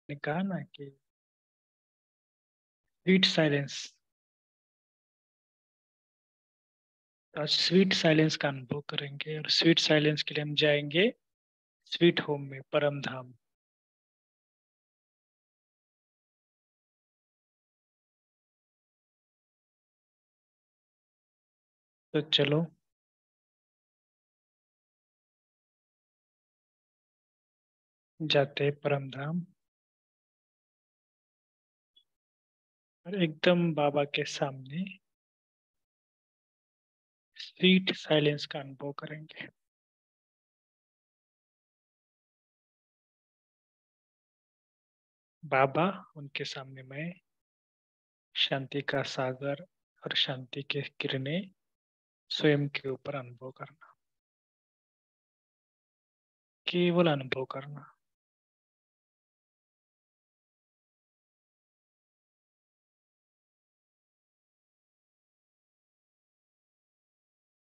ने कहा ना कि स्वीट साइलेंस। आज स्वीट साइलेंस का अनुभव करेंगे और स्वीट साइलेंस के लिए हम जाएंगे स्वीट होम में, परम धाम। तो चलो जाते हैं परम धाम और एकदम बाबा के सामने स्वीट साइलेंस का अनुभव करेंगे। बाबा, उनके सामने मैं, शांति का सागर और शांति के किरणें स्वयं के ऊपर अनुभव करना, केवल अनुभव करना।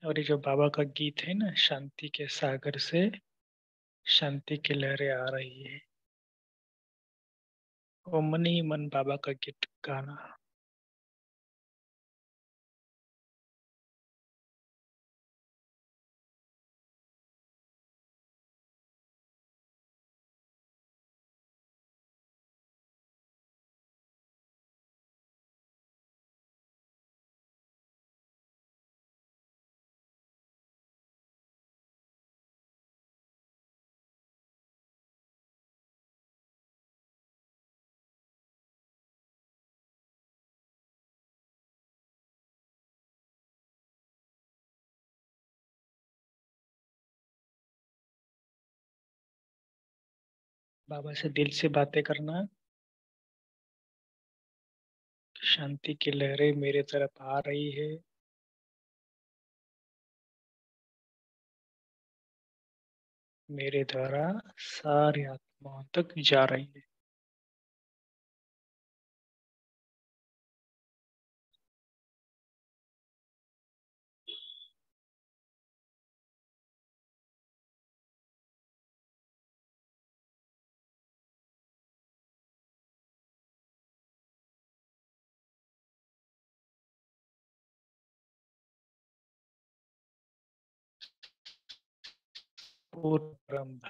और ये जो बाबा का गीत है ना, शांति के सागर से शांति की लहरें आ रही है, वो मन ही मन बाबा का गीत गाना। बाबा से दिल से बातें करना। शांति की लहरें मेरे तरफ आ रही है, मेरे द्वारा सारी आत्माओं तक जा रही है। पूर्ण ब्रह्म,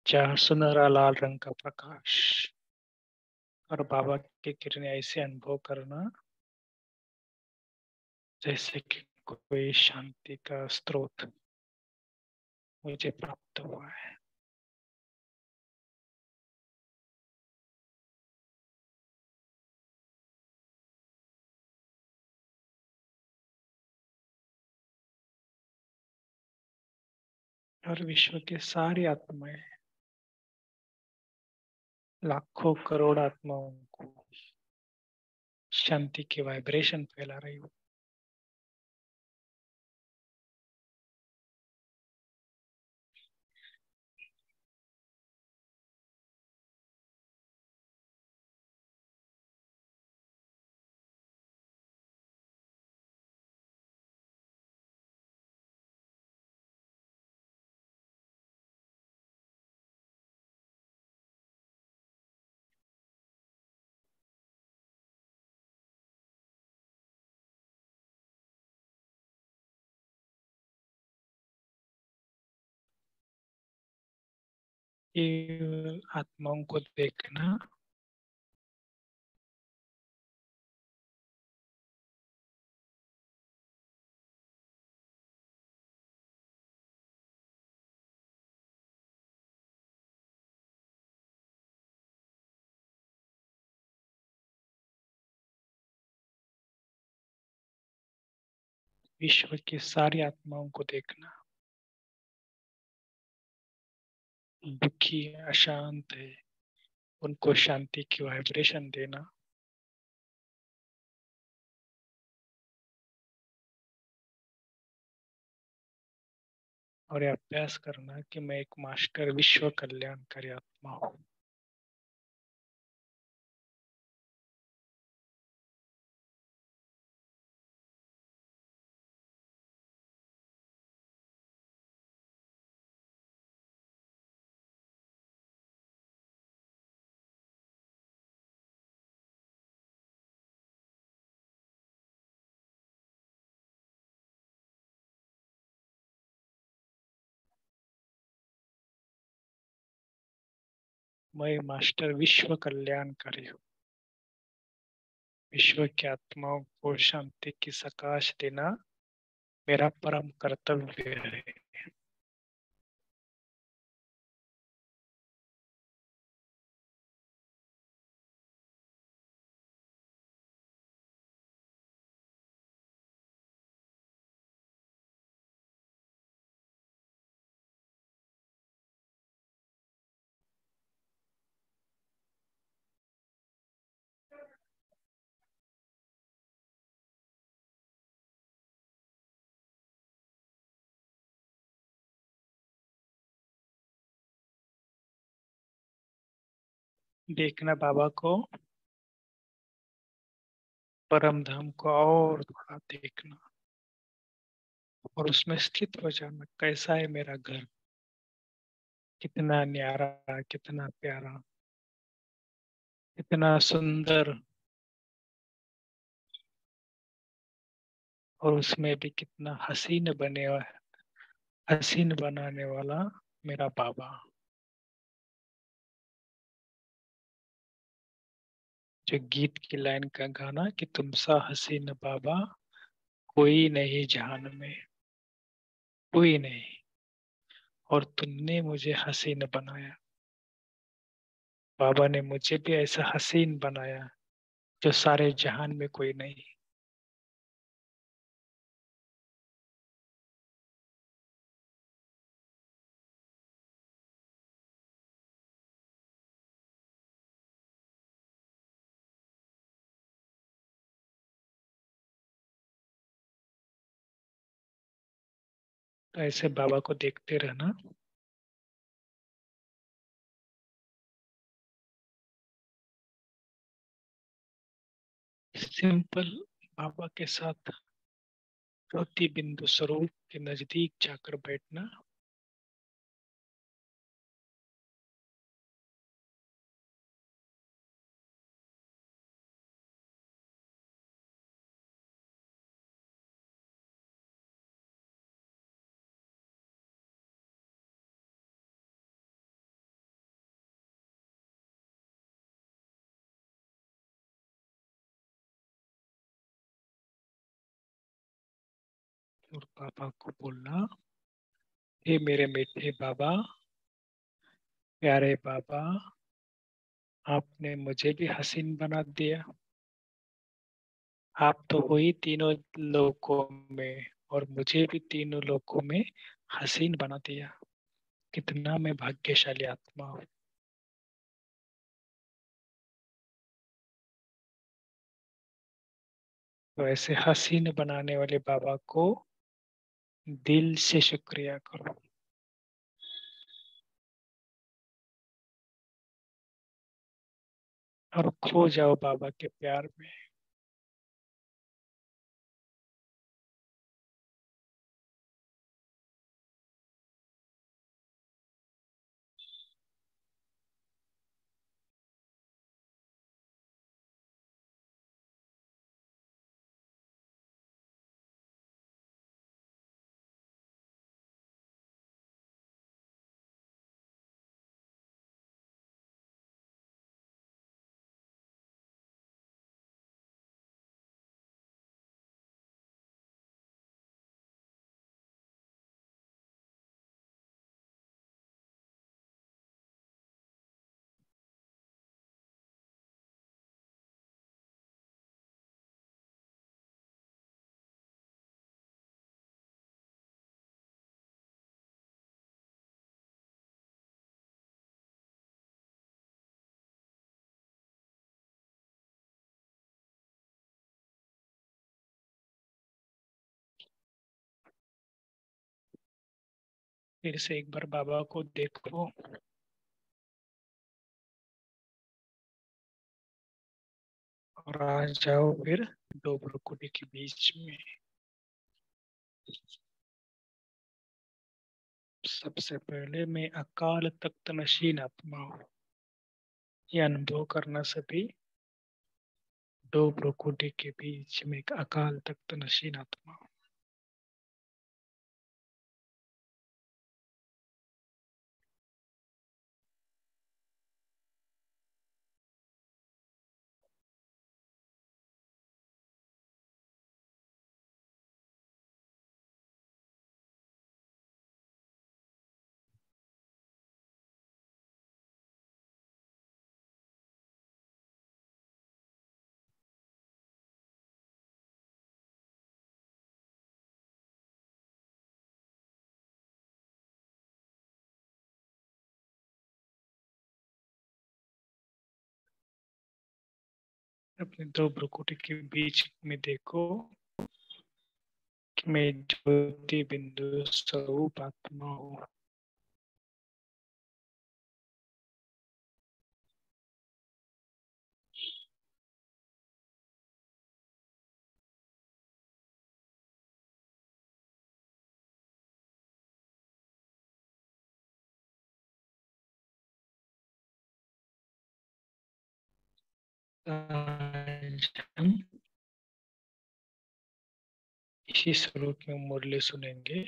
जहाँ सुनहरा लाल रंग का प्रकाश, और बाबा की किरणें ऐसे अनुभव करना जैसे कि कोई शांति का स्रोत मुझे प्राप्त हुआ है। और विश्व के सारी आत्माएं, लाखों करोड़ आत्माओं को शांति की वाइब्रेशन फैला रही हूँ। केवल आत्माओं को देखना, विश्व की सारी आत्माओं को देखना, दुखी है, अशांत है, उनको शांति की वाइब्रेशन देना। और ये अभ्यास करना कि मैं एक मास्टर विश्व कल्याणकारी आत्मा हूँ। मैं मास्टर विश्व कल्याणकारी हूँ। विश्व की आत्माओं को शांति की सकाश देना मेरा परम कर्तव्य है। देखना बाबा को, परम धाम को और थोड़ा देखना और उसमें स्थित हो जाना। कैसा है मेरा घर, कितना न्यारा, कितना प्यारा, कितना सुंदर, और उसमें भी कितना हसीन बनाने वाला मेरा बाबा। जो गीत की लाइन का गाना कि तुम सा हसीन बाबा कोई नहीं जहान में, कोई नहीं, और तुमने मुझे हसीन बनाया। बाबा ने मुझे भी ऐसा हसीन बनाया जो सारे जहान में कोई नहीं। तो ऐसे बाबा को देखते रहना। सिंपल बाबा के साथ ज्योति बिंदु स्वरूप के नजदीक जाकर बैठना। और बाबा को बोलना, हे मेरे मीठे बाबा, प्यारे बाबा, आपने मुझे भी हसीन बना दिया। आप तो हो ही तीनों लोकों में, और मुझे भी तीनों लोकों में हसीन बना दिया। कितना मैं भाग्यशाली आत्मा हूँ। तो ऐसे हसीन बनाने वाले बाबा को दिल से शुक्रिया करो और खो जाओ बाबा के प्यार में। फिर से एक बार बाबा को देखो और आ जाओ फिर दो भ्रुकुटी के बीच में। सबसे पहले मैं अकाल तख्त नशीन आत्मा हूँ। ये अनुभव करना सभी, दो भ्रुकुटी के बीच में एक अकाल तख्त नशीन आत्मा हूँ। अपने दो भ्रुकुटी के बीच में देखो कि मैं ज्योति बिंदु स्वरूप आत्मा हूँ। आज हम इसी स्वरूप में मुरली सुनेंगे।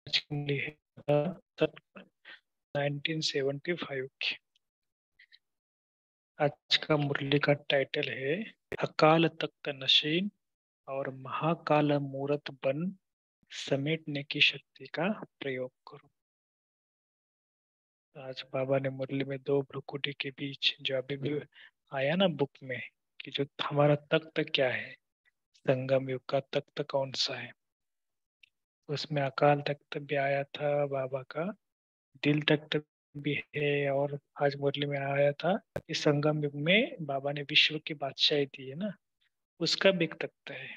आज की मुरली है 1975 की। आज का मुरली का टाइटल है अकाल तख्त नशीन और महाकाल मूरत बन समेटने की शक्ति का प्रयोग करो। आज बाबा ने मुरली में दो भ्रुकुटी के बीच जो अभी भी आया ना बुक में कि जो हमारा तख्त क्या है, संगम युग का तख्त कौन सा है, उसमें अकाल तख्त भी आया था बाबा का, दिल तख्त भी है, और आज मुरली में आया था कि संगम युग में बाबा ने विश्व की बादशाही दी है ना, उसका भी एक तख्त है।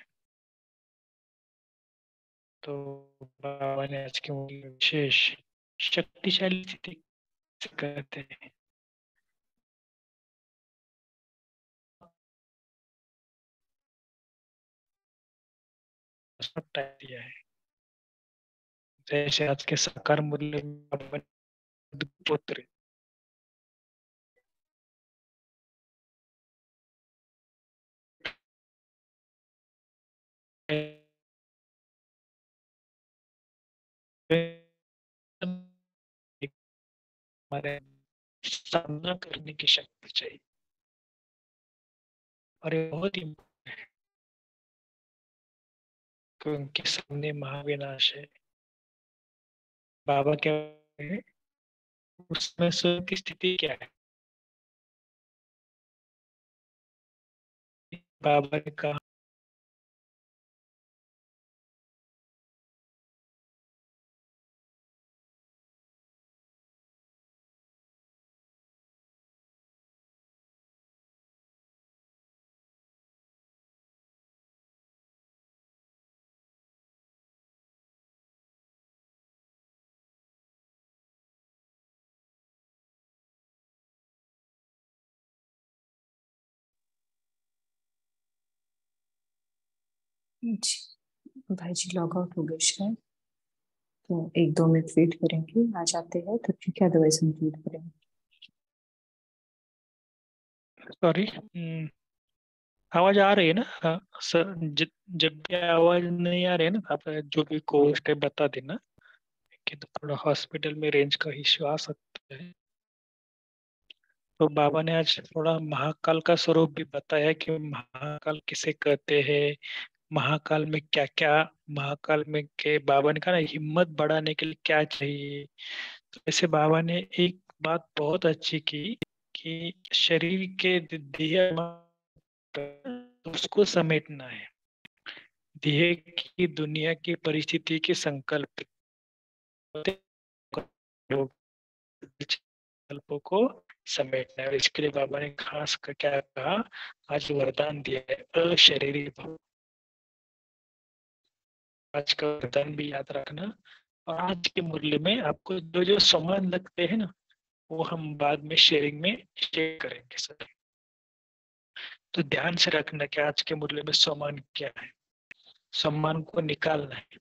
तो बाबा ने आज की मुरली में विशेष शक्तिशाली स्थिति से कहते हैं दिया है। जैसे आज के साकार मूल्य में पुत्र हमारे सामना करने की शक्ति चाहिए, और ये बहुत ही उनके सामने महाविनाश है। बाबा क्या है, उसमें स्वयं की स्थिति क्या है। बाबा ने कहा जी भाई जी लॉग आउट हो गए शायद, तो 1-2 मिनट वेट करेंगे, आ जाते हैं तो ठीक है, अदरवाइज हम वेट करेंगे। सॉरी, आवाज आ रही है ना? हाँ, सर जब भी आवाज नहीं आ रही है ना, आप जो भी कोस्ट है बता देना कि तो थोड़ा हॉस्पिटल में रेंज का इश्यू आ सकता है। तो बाबा ने आज थोड़ा महाकाल का स्वरूप भी बताया कि महाकाल किसे कहते हैं, महाकाल में क्या क्या, महाकाल में के बाबा ने कहा ना हिम्मत बढ़ाने के लिए क्या चाहिए। तो ऐसे बाबा ने एक बात बहुत अच्छी की कि शरीर के देह उसको समेटना है, देह की दुनिया की परिस्थिति के संकल्प संकल्पों को समेटना है। और इसके लिए बाबा ने खास कर क्या कहा, आज वरदान दिया है अशरीरी भव। आज का वरदान भी याद रखना। और आज के मूल्य में आपको जो जो सामान लगते हैं ना, वो हम बाद में शेयरिंग में शेयर करेंगे सर। तो ध्यान से रखना कि आज के मूल्य में सामान क्या है, सामान को निकालना है,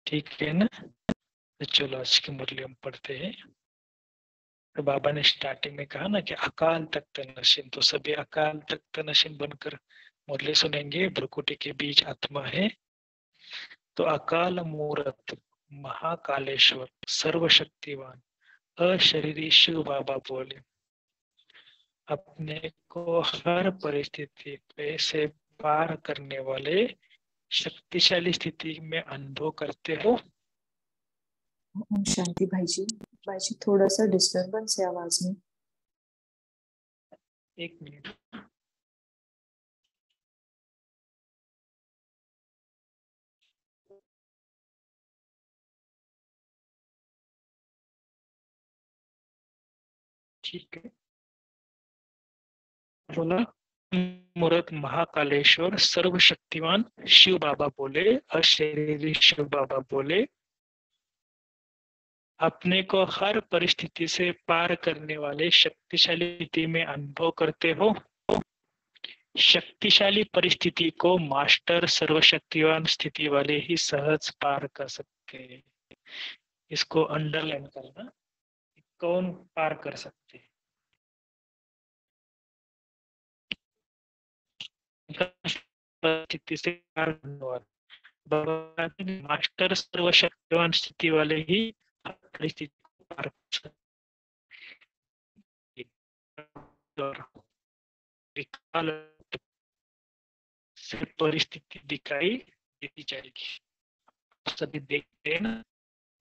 ठीक है ना? तो चलो आज के मूल्य हम पढ़ते हैं। तो बाबा ने स्टार्टिंग में कहा ना कि अकाल तख्त नशीन, तो सभी अकाल तख्त नशीन बनकर मुरली सुनेंगे। भ्रुकुटी के बीच आत्मा है, तो अकाल मूरत महाकालेश्वर सर्वशक्तिवान अशरीरी शिव बाबा बोले, अपने को हर परिस्थिति पे से पार करने वाले शक्तिशाली स्थिति में अनुभव करते हो। ओम शांति भाई जी थोड़ा सा डिस्टरबेंस है आवाज में। एक मिनट। ठीक है। बोला, मूर्त महाकालेश्वर सर्वशक्तिमान शिव बाबा बोले, अशरीरी शिव बाबा बोले, अपने को हर परिस्थिति से पार करने वाले शक्तिशाली स्थिति में अनुभव करते हो। शक्तिशाली परिस्थिति को मास्टर सर्वशक्तिवान स्थिति वाले ही सहज पार कर सकते हैं। इसको अंडरलाइन करना, कौन पार कर सकते हैं। परिस्थिति से पार करने वाले मास्टर सर्वशक्तिवान स्थिति वाले ही हर परिस्थिति को पार कर सकते हैं। विकराल से परिस्थिति दिखाई देती जाएगी। सभी देखते हैं ना,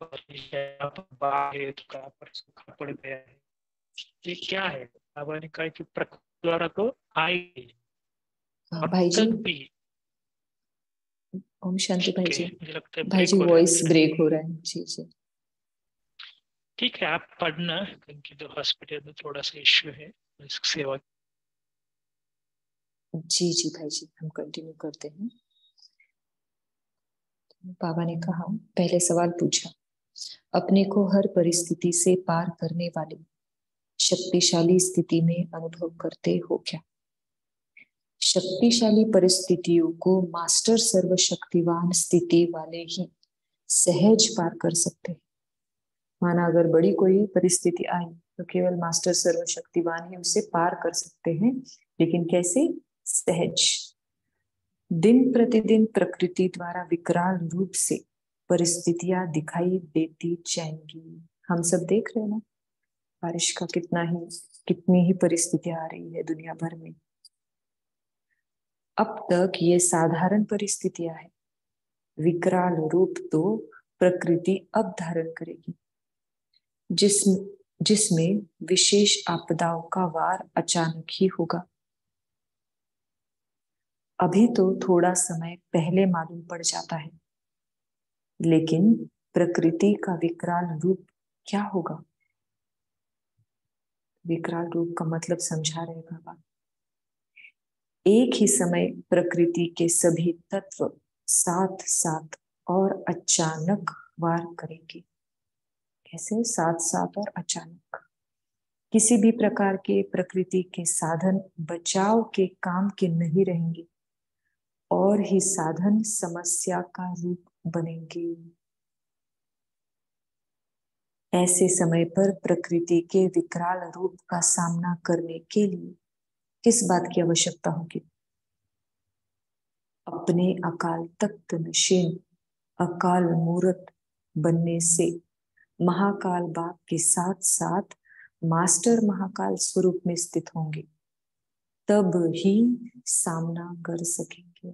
बाढ़ है तो कहाँ पर सूखा पड़ गया है, ये क्या है। बाबा ने कहा कि प्रकृति द्वारा तो आएगी। हाँ अब भाई जी, तक भी ओम शांति भाई ठीक है, जी। मुझे लगता है भाई ब्रेक जी हो रहा है वॉइस मेरा। ब्रेक हो रहा है। जी जी। ठीक है, आप पढ़ना, क्योंकि तो हॉस्पिटल में थोड़ा सा इश्यू है सेवा। जी जी भाई जी, हम कंटिन्यू करते हैं। बाबा ने कहा, पहले सवाल पूछा, अपने को हर परिस्थिति से पार करने वाली शक्तिशाली स्थिति में अनुभव करते हो क्या? शक्तिशाली परिस्थितियों को मास्टर सर्वशक्तिवान स्थिति वाले ही सहज पार कर सकते हैं। माना अगर बड़ी कोई परिस्थिति आई तो केवल मास्टर सर्वशक्तिवान ही उसे पार कर सकते हैं, लेकिन कैसे? सहज। दिन प्रतिदिन प्रकृति द्वारा विकराल रूप से परिस्थितियां दिखाई देती जाएंगी। हम सब देख रहे हैं ना, बारिश का कितनी ही परिस्थितियां आ रही है दुनिया भर में। अब तक ये साधारण परिस्थितियां है, विकराल रूप तो प्रकृति अब धारण करेगी, जिसमें विशेष आपदाओं का वार अचानक ही होगा। अभी तो थोड़ा समय पहले मालूम पड़ जाता है, लेकिन प्रकृति का विकराल रूप क्या होगा? विकराल रूप का मतलब समझा रहे बाबा। एक ही समय प्रकृति के सभी तत्व साथ साथ और अचानक वार करेंगे। कैसे? साथ साथ और अचानक। किसी भी प्रकार के प्रकृति के साधन बचाव के काम के नहीं रहेंगे, और ही साधन समस्या का रूप बनेंगे। ऐसे समय पर प्रकृति के विकराल रूप का सामना करने के लिए किस बात की आवश्यकता होगी? अपने अकाल तख्त नशीन अकाल मूर्त बनने से महाकाल बाप के साथ साथ मास्टर महाकाल स्वरूप में स्थित होंगे, तब ही सामना कर सकेंगे।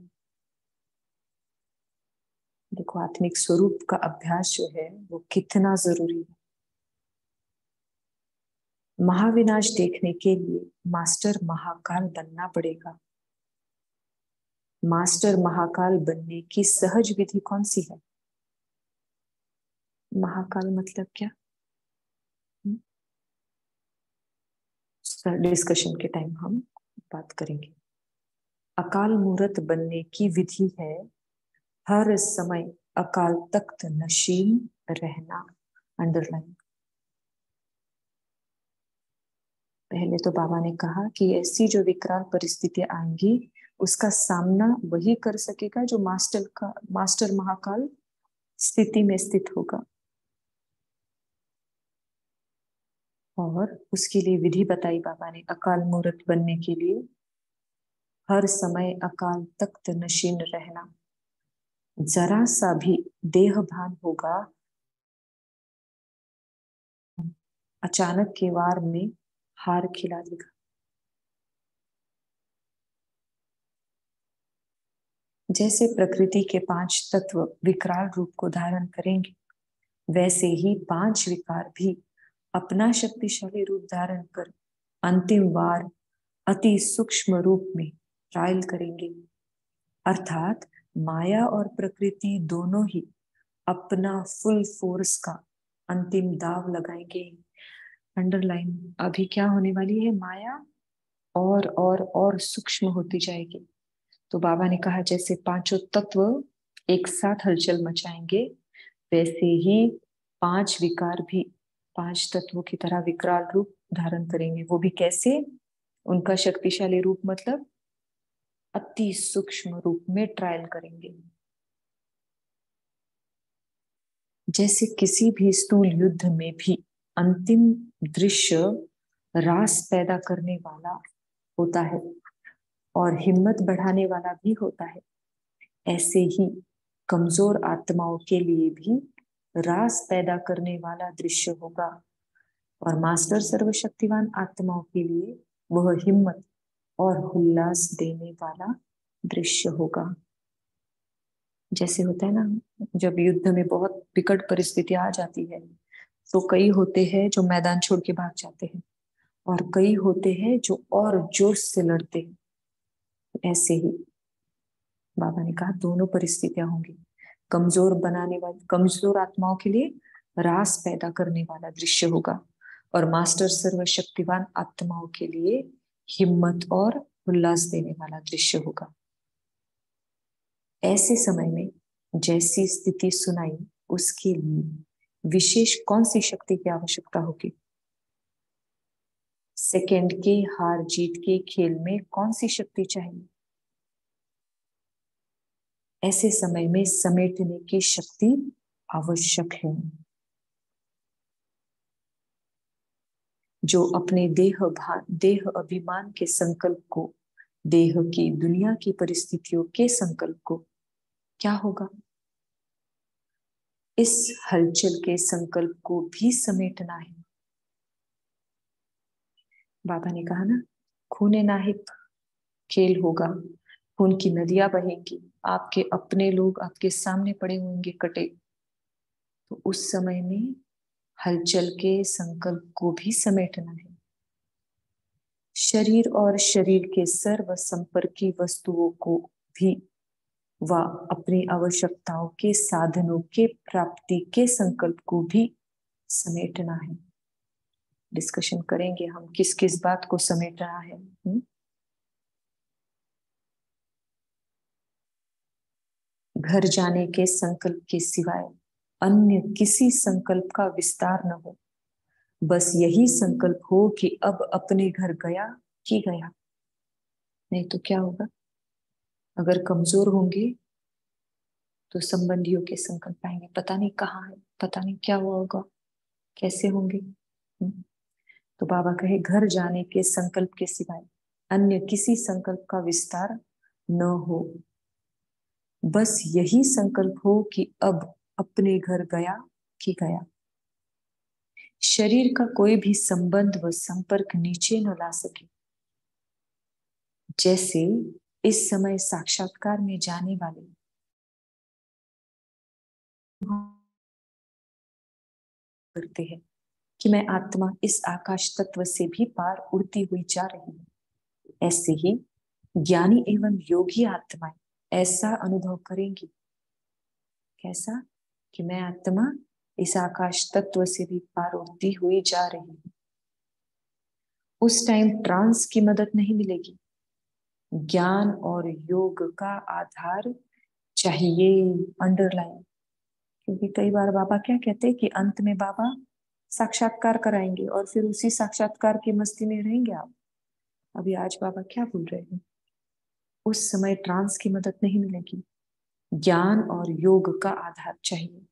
देखो, आत्मिक स्वरूप का अभ्यास जो है वो कितना जरूरी है। महाविनाश देखने के लिए मास्टर महाकाल बनना पड़ेगा। मास्टर महाकाल बनने की सहज विधि कौन सी है? महाकाल मतलब क्या? डिस्कशन के टाइम हम बात करेंगे। अकाल मूर्त बनने की विधि है हर समय अकाल तख्त नशीन रहना। अंडरलाइन। पहले तो बाबा ने कहा कि ऐसी जो विकराल परिस्थितियां आएंगी उसका सामना वही कर सकेगा जो मास्टर महाकाल स्थिति में स्थित होगा। और उसके लिए विधि बताई बाबा ने। अकाल मूर्त बनने के लिए हर समय अकाल तख्त नशीन रहना। जरा सा भी देह भान होगा, अचानक के वार में हार खिला देगा। जैसे प्रकृति के 5 तत्व विकराल रूप को धारण करेंगे, वैसे ही 5 विकार भी अपना शक्तिशाली रूप धारण कर अंतिम वार अति सूक्ष्म रूप में ट्रायल करेंगे। अर्थात माया और प्रकृति दोनों ही अपना फुल फोर्स का अंतिम दाव लगाएंगे। अंडरलाइन, अभी क्या होने वाली है, माया और सूक्ष्म होती जाएगी। तो बाबा ने कहा जैसे पांचों तत्व एक साथ हलचल मचाएंगे, वैसे ही पांच विकार भी पांच तत्वों की तरह विकराल रूप धारण करेंगे। वो भी कैसे, उनका शक्तिशाली रूप मतलब अति सूक्ष्म रूप में ट्रायल करेंगे। जैसे किसी भी स्थूल युद्ध में भी अंतिम दृश्य रास पैदा करने वाला होता है और हिम्मत बढ़ाने वाला भी होता है, ऐसे ही कमजोर आत्माओं के लिए भी रास पैदा करने वाला दृश्य होगा, और मास्टर सर्वशक्तिवान आत्माओं के लिए वह हिम्मत और उल्लास देने वाला दृश्य होगा। जैसे होता है ना, जब युद्ध में बहुत विकट परिस्थिति आ जाती है तो कई होते हैं जो मैदान छोड़ के भाग जाते हैं और कई होते हैं जो और जोश से लड़ते हैं। ऐसे ही बाबा ने कहा दोनों परिस्थितियां होंगी। कमजोर बनाने वाली, कमजोर आत्माओं के लिए रास पैदा करने वाला दृश्य होगा, और मास्टर सर्वशक्तिवान आत्माओं के लिए हिम्मत और उल्लास देने वाला दृश्य होगा। ऐसे समय में जैसी स्थिति सुनाई, उसके लिए विशेष कौन सी शक्ति की आवश्यकता होगी? सेकंड के हार जीत के खेल में कौन सी शक्ति चाहिए? ऐसे समय में समेटने की शक्ति आवश्यक है। जो अपने देह अभिमान के संकल्प को, देह की दुनिया की परिस्थितियों के संकल्प को, क्या होगा? इस हलचल के संकल्प को भी समेटना है। बाबा ने कहा ना, खूने नाहिक खेल होगा, खून की नदियां बहेंगी, आपके अपने लोग आपके सामने पड़े होंगे कटे। तो उस समय में हलचल के संकल्प को भी समेटना है। शरीर और शरीर के सर्व संपर्की वस्तुओं को भी व अपनी आवश्यकताओं के साधनों के प्राप्ति के संकल्प को भी समेटना है। डिस्कशन करेंगे हम किस किस बात को समेटना है। घर जाने के संकल्प के सिवाय अन्य किसी संकल्प का विस्तार न हो, बस यही संकल्प हो कि अब अपने घर गया कि गया। नहीं तो क्या होगा? अगर कमजोर होंगे तो संबंधियों के संकल्प आएंगे, पता नहीं कहाँ है, पता नहीं क्या हुआ होगा, कैसे होंगे। तो बाबा कहे घर जाने के संकल्प के सिवाय अन्य किसी संकल्प का विस्तार न हो, बस यही संकल्प हो कि अब अपने घर गया कि गया। शरीर का कोई भी संबंध व संपर्क नीचे न ला सके। जैसे इस समय साक्षात्कार में जाने वाले करते हैं कि मैं आत्मा इस आकाश तत्व से भी पार उड़ती हुई जा रही हूँ, ऐसे ही ज्ञानी एवं योगी आत्माएं ऐसा अनुभव करेंगी। कैसा? कि मैं आत्मा इस आकाश तत्व से भी पार उड़ती हुई जा रही हूँ। उस टाइम ट्रांस की मदद नहीं मिलेगी, ज्ञान और योग का आधार चाहिए। अंडरलाइन, क्योंकि कई बार बाबा क्या कहते हैं कि अंत में बाबा साक्षात्कार कराएंगे और फिर उसी साक्षात्कार की मस्ती में रहेंगे आप। अभी आज बाबा क्या बोल रहे हैं? उस समय ट्रांस की मदद नहीं मिलेगी, ज्ञान और योग का आधार चाहिए।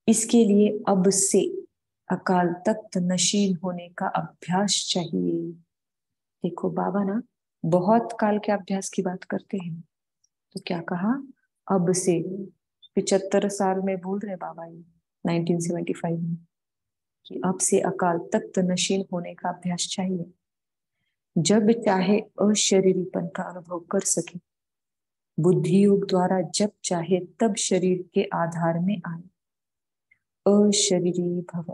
इसके लिए अब से अकाल तख्त नशीन होने का अभ्यास चाहिए। देखो बाबा ना बहुत काल के अभ्यास की बात करते हैं, तो क्या कहा? अब से 75 साल में बोल रहे बाबा ये 1975 में कि अब से अकाल तख्त नशीन होने का अभ्यास चाहिए। जब चाहे अशरीरीपन का अनुभव कर सके, बुद्धि योग द्वारा जब चाहे तब शरीर के आधार में आए। अशरीरी भव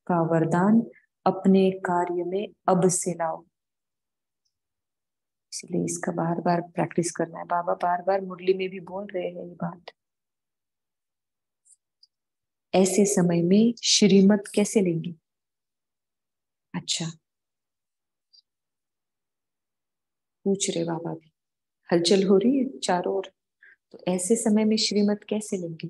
का वरदान अपने कार्य में अब से लाओ। इसलिए इसका बार बार प्रैक्टिस करना है। बाबा बार बार मुरली में भी बोल रहे हैं ये बात। ऐसे समय में श्रीमत कैसे लेंगे? अच्छा, पूछ रहे बाबा भी, हलचल हो रही है चारों ओर, तो ऐसे समय में श्रीमत कैसे लेंगे?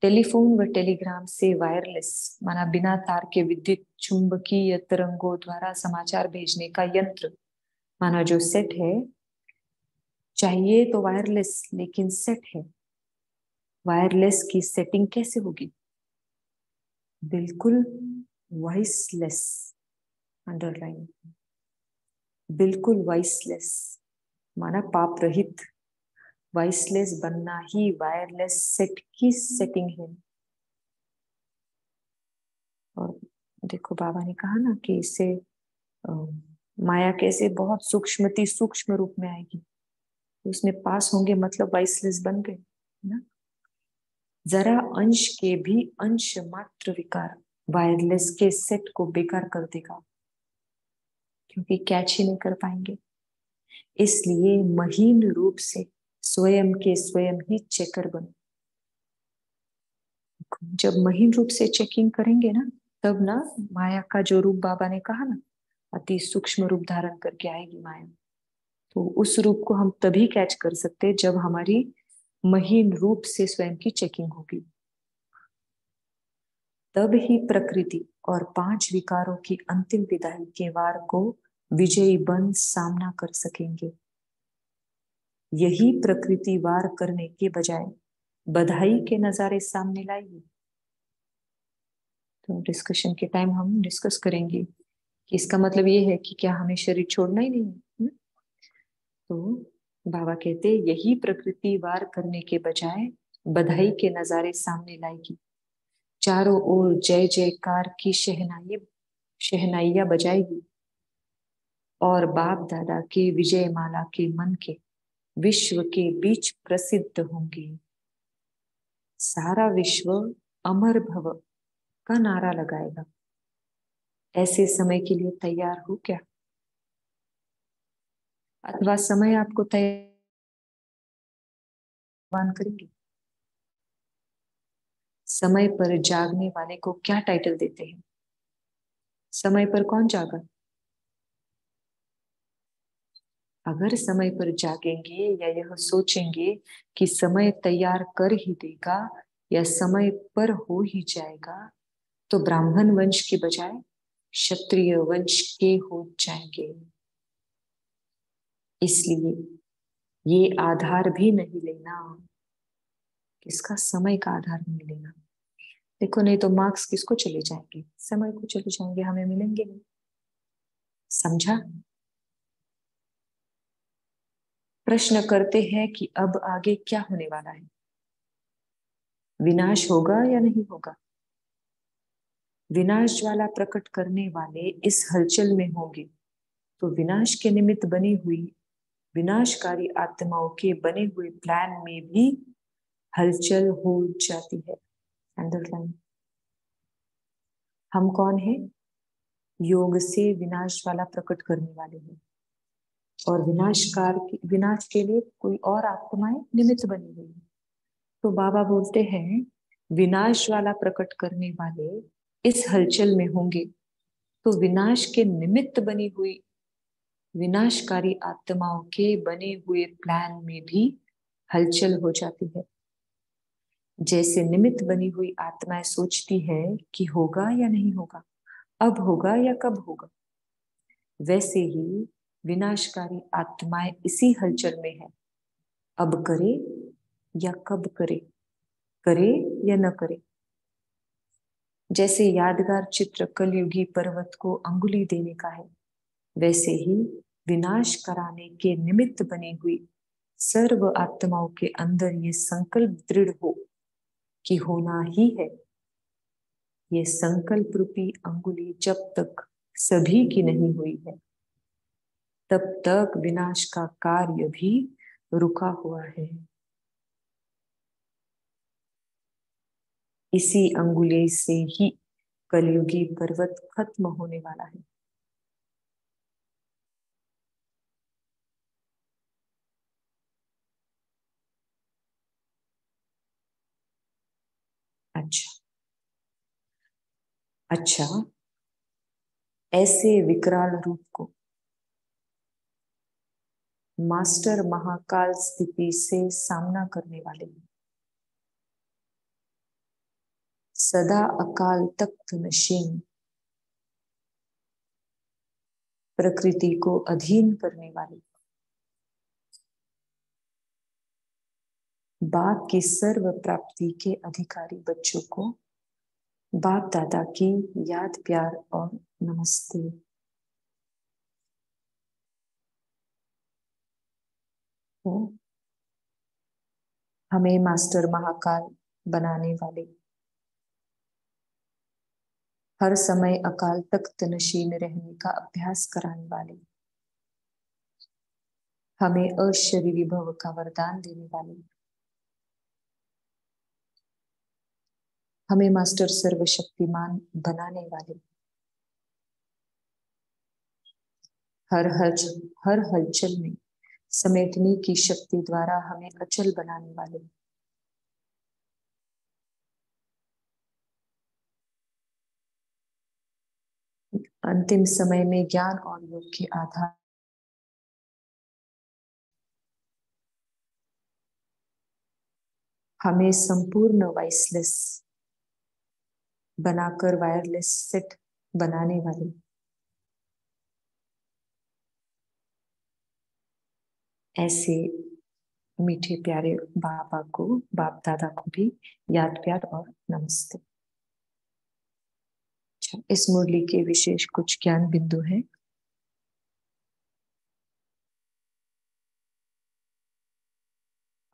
टेलीफोन व टेलीग्राम से वायरलेस, माना बिना तार के विद्युत चुंबकीय तरंगों द्वारा समाचार भेजने का यंत्र, माना जो सेट है, चाहिए तो वायरलेस लेकिन सेट है। वायरलेस की सेटिंग कैसे होगी? बिल्कुल वॉइसलेस, अंडरलाइन, बिल्कुल वॉइसलेस, माना पाप रहित। वॉइसलेस बनना ही वायरलेस सेट की सेटिंग है। और देखो बाबा ने कहा ना कि इससे माया कैसे बहुत सूक्ष्म रूप में आएगी, तो उसमें पास होंगे मतलब वॉइसलेस बन गए ना। जरा अंश के भी अंश मात्र विकार वायरलेस के सेट को बेकार कर देगा, क्योंकि कैच ही नहीं कर पाएंगे। इसलिए महीन रूप से स्वयं के स्वयं ही चेकर बनो। जब महीन रूप से चेकिंग करेंगे ना, तब ना माया का जो रूप बाबा ने कहा ना, अति सूक्ष्म रूप धारण करके आएगी माया। तो उस रूप को हम तभी कैच कर सकते जब हमारी महीन रूप से स्वयं की चेकिंग होगी। तब ही प्रकृति और पांच विकारों की अंतिम विदाई के वार को विजयी बन सामना कर सकेंगे। यही प्रकृति वार करने के बजाय बधाई के नजारे सामने लाएगी। तो डिस्कशन के टाइम हम डिस्कस करेंगे कि इसका मतलब ये है कि क्या हमें शरीर छोड़ना ही नहीं है? तो बाबा कहते यही प्रकृति वार करने के बजाय बधाई के नजारे सामने लाएगी। चारों ओर जय जयकार की शहनाइयां बजाएगी और बाप दादा के विजय माला के मन के विश्व के बीच प्रसिद्ध होंगे। सारा विश्व अमर भव का नारा लगाएगा। ऐसे समय के लिए तैयार हो क्या? अथवा समय आपको तैयार करेंगे? समय पर जागने वाले को क्या टाइटल देते हैं? समय पर कौन जागा? अगर समय पर जागेंगे या यह सोचेंगे कि समय तैयार कर ही देगा या समय पर हो ही जाएगा, तो ब्राह्मण वंश के बजाय क्षत्रिय वंश के हो जाएंगे। इसलिए ये आधार भी नहीं लेना, किसका? समय का आधार नहीं लेना। देखो नहीं तो मार्क्स किसको चले जाएंगे? समय को चले जाएंगे, हमें मिलेंगे नहीं। समझा? प्रश्न करते हैं कि अब आगे क्या होने वाला है? विनाश होगा या नहीं होगा? विनाश ज्वाला प्रकट करने वाले इस हलचल में होंगे, तो विनाश के निमित्त बनी हुई विनाशकारी आत्माओं के बने हुए प्लान में भी हलचल हो जाती है। अंडरलाइन। हम कौन है? योग से विनाश वाला प्रकट करने वाले हैं, और विनाश के लिए कोई और आत्माएं निमित्त बनी हुई है। तो बाबा बोलते हैं विनाश वाला प्रकट करने वाले इस हलचल में होंगे, तो विनाश के निमित्त बनी हुई विनाशकारी आत्माओं के बने हुए प्लान में भी हलचल हो जाती है। जैसे निमित्त बनी हुई आत्माएं सोचती है कि होगा या नहीं होगा, अब होगा या कब होगा, वैसे ही विनाशकारी आत्माएं इसी हलचल में है। अब करे या कब करे, करे या न करे। जैसे यादगार चित्र कलयुगी पर्वत को अंगुली देने का है, वैसे ही विनाश कराने के निमित्त बनी हुई सर्व आत्माओं के अंदर ये संकल्प दृढ़ हो कि होना ही है। ये संकल्प रूपी अंगुली जब तक सभी की नहीं हुई है, तब तक विनाश का कार्य भी रुका हुआ है। इसी अंगुली से ही कलयुगी पर्वत खत्म होने वाला है। अच्छा अच्छा, ऐसे विकराल रूप को मास्टर महाकाल स्थिति से सामना करने वाले, सदा अकाल तख्त नशीन, प्रकृति को अधीन करने वाले, बाप की सर्व प्राप्ति के अधिकारी बच्चों को बाप दादा की याद, प्यार और नमस्ते। तो हमें मास्टर महाकाल बनाने वाले, हर समय अकाल तख्त नशीन रहने का अभ्यास कराने वाले, हमें अशरीरी भव का वरदान देने वाले, हमें मास्टर सर्वशक्तिमान बनाने वाले, हर हलचल में समेटने की शक्ति द्वारा हमें अचल बनाने वाले, अंतिम समय में ज्ञान और योग के आधार हमें संपूर्ण वाइसलेस बनाकर वायरलेस सेट बनाने वाले, ऐसे मीठे प्यारे बाबा को, बाप दादा को भी याद, प्यार और नमस्ते। अच्छा, इस मुरली के विशेष कुछ ज्ञान बिंदु हैं।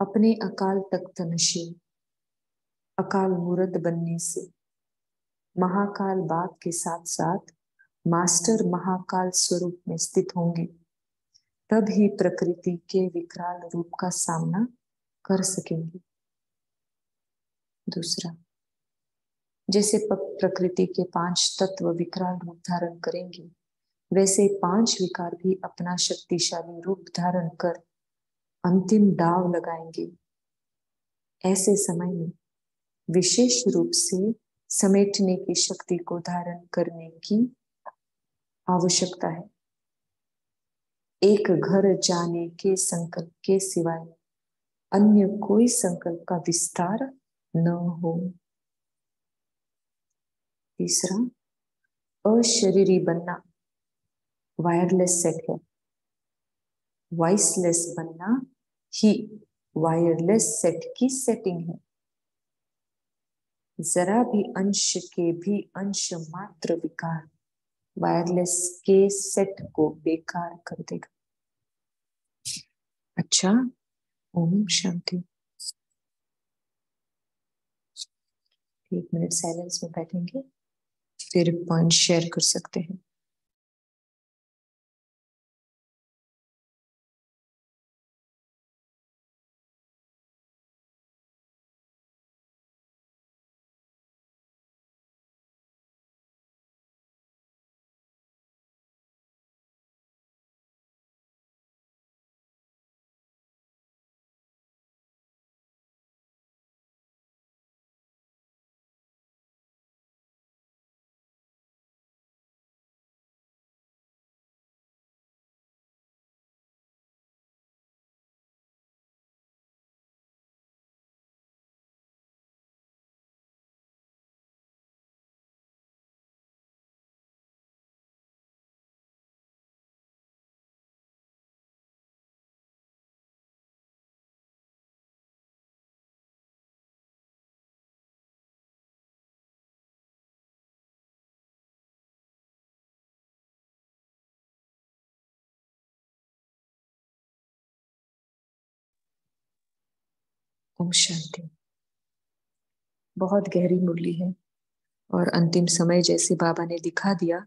अपने अकाल तख्त नशीन, अकाल मूर्त बनने से महाकाल बाप के साथ साथ मास्टर महाकाल स्वरूप में स्थित होंगे, तब ही प्रकृति के विकराल रूप का सामना कर सकेंगे। दूसरा, जैसे प्रकृति के 5 तत्व विकराल रूप धारण करेंगे, वैसे 5 विकार भी अपना शक्तिशाली रूप धारण कर अंतिम दाव लगाएंगे। ऐसे समय में विशेष रूप से समेटने की शक्ति को धारण करने की आवश्यकता है। एक घर जाने के संकल्प के सिवाय अन्य कोई संकल्प का विस्तार न हो। तीसरा, अशरीरी बनना वायरलेस सेट है, वॉइसलेस बनना ही वायरलेस सेट की सेटिंग है। जरा भी अंश के भी अंश मात्र विकार वायरलेस के सेट को बेकार कर देगा। अच्छा, ओम शांति। 1 मिनट साइलेंस में बैठेंगे, फिर पॉइंट शेयर कर सकते हैं। ओम शांति। बहुत गहरी मुरली है और अंतिम समय जैसे बाबा ने दिखा दिया,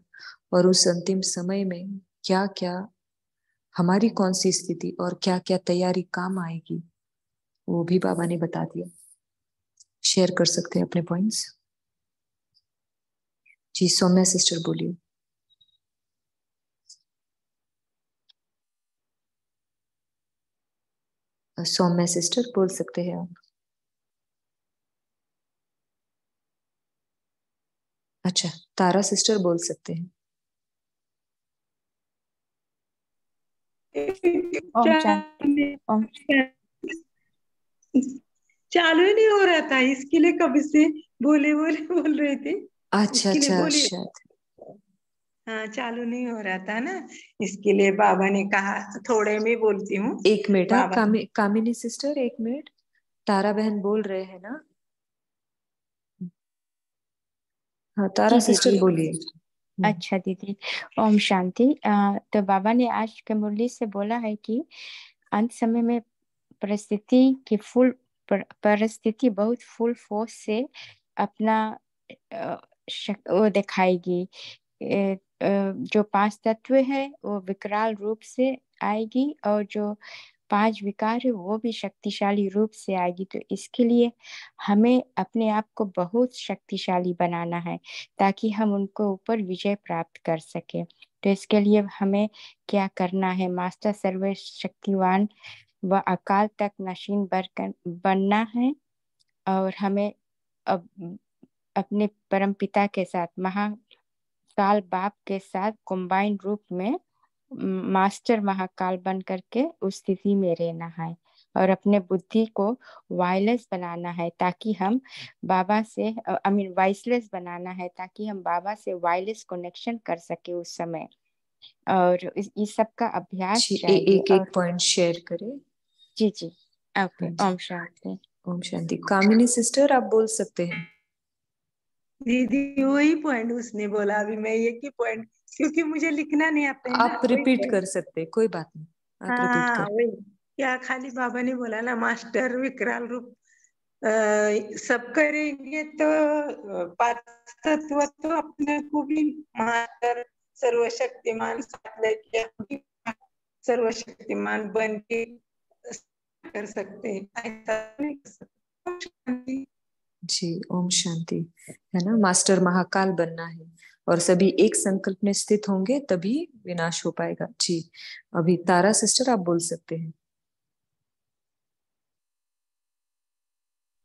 और उस अंतिम समय में क्या क्या हमारी कौन सी स्थिति और क्या क्या तैयारी काम आएगी, वो भी बाबा ने बता दिया। शेयर कर सकते हैं अपने पॉइंट्स। जी सौम्या सिस्टर बोलिए। सौम्या सिस्टर बोल सकते हैं आप। अच्छा, तारा सिस्टर बोल सकते हैं। ओम शांति। ओम चालू ही नहीं हो रहा था, इसके लिए कब से बोले बोले बोल रहे थे। अच्छा इसके लिए अच्छा बोलिए। शायद हाँ, चालू नहीं हो रहा था ना, इसके लिए बाबा ने कहा थोड़े में बोलती हूँ। एक मिनट। हाँ, बाबा कामिनी सिस्टर एक मिनट। तारा बहन बोल रहे हैं ना? हाँ तारा जी सिस्टर दीदी। बोलिए। अच्छा दीदी, ओम शांति। तो बाबा ने आज के मुरली से बोला है कि अंत समय में परिस्थिति बहुत फुल फोर्स से अपना वो दिखाएगी। जो 5 तत्व है वो विकराल रूप से आएगी, और जो 5 विकार है वो भी शक्तिशाली रूप से आएगी। तो इसके लिए हमें अपने आप को बहुत शक्तिशाली बनाना है ताकि हम उनको ऊपर विजय प्राप्त कर सके। तो इसके लिए हमें क्या करना है? मास्टर सर्वशक्तिवान व अकाल तक नशीन बनना है, और हमें अपने परमपिता के साथ, महाकाल बाप के साथ कंबाइन रूप में मास्टर महाकाल बन करके उस स्थिति में रहना है, और अपने बुद्धि को वायरलेस बनाना है ताकि हम बाबा से वाइसलेस बनाना है ताकि हम बाबा से वायरलेस कनेक्शन कर सके उस समय। और इस सब का अभ्यास चाहिए। एक और एक पॉइंट शेयर करें। जी जी, ओके। हाँ जी। ओम शांति। ओम शांति। कामिनी सिस्टर आप बोल सकते हैं। दीदी वही पॉइंट उसने बोला, अभी मैं एक ही पॉइंट, क्योंकि मुझे लिखना नहीं आता है ना, आप वही रिपीट point। कर सकते, कोई बात नहीं, आप रिपीट हाँ कर। वही, क्या खाली बाबा ने बोला ना मास्टर विकराल रूप सब करेंगे तो 5 तत्व तो अपने को भी मास्टर सर्वशक्तिमान साथ लेके हम भी सर्वशक्तिमान बन के कर सकते हैं, ऐसा नहीं कर सकते। जी ओम शांति। है ना, मास्टर महाकाल बनना है और सभी एक संकल्प में स्थित होंगे तभी विनाश हो पाएगा। जी अभी तारा सिस्टर आप बोल सकते हैं।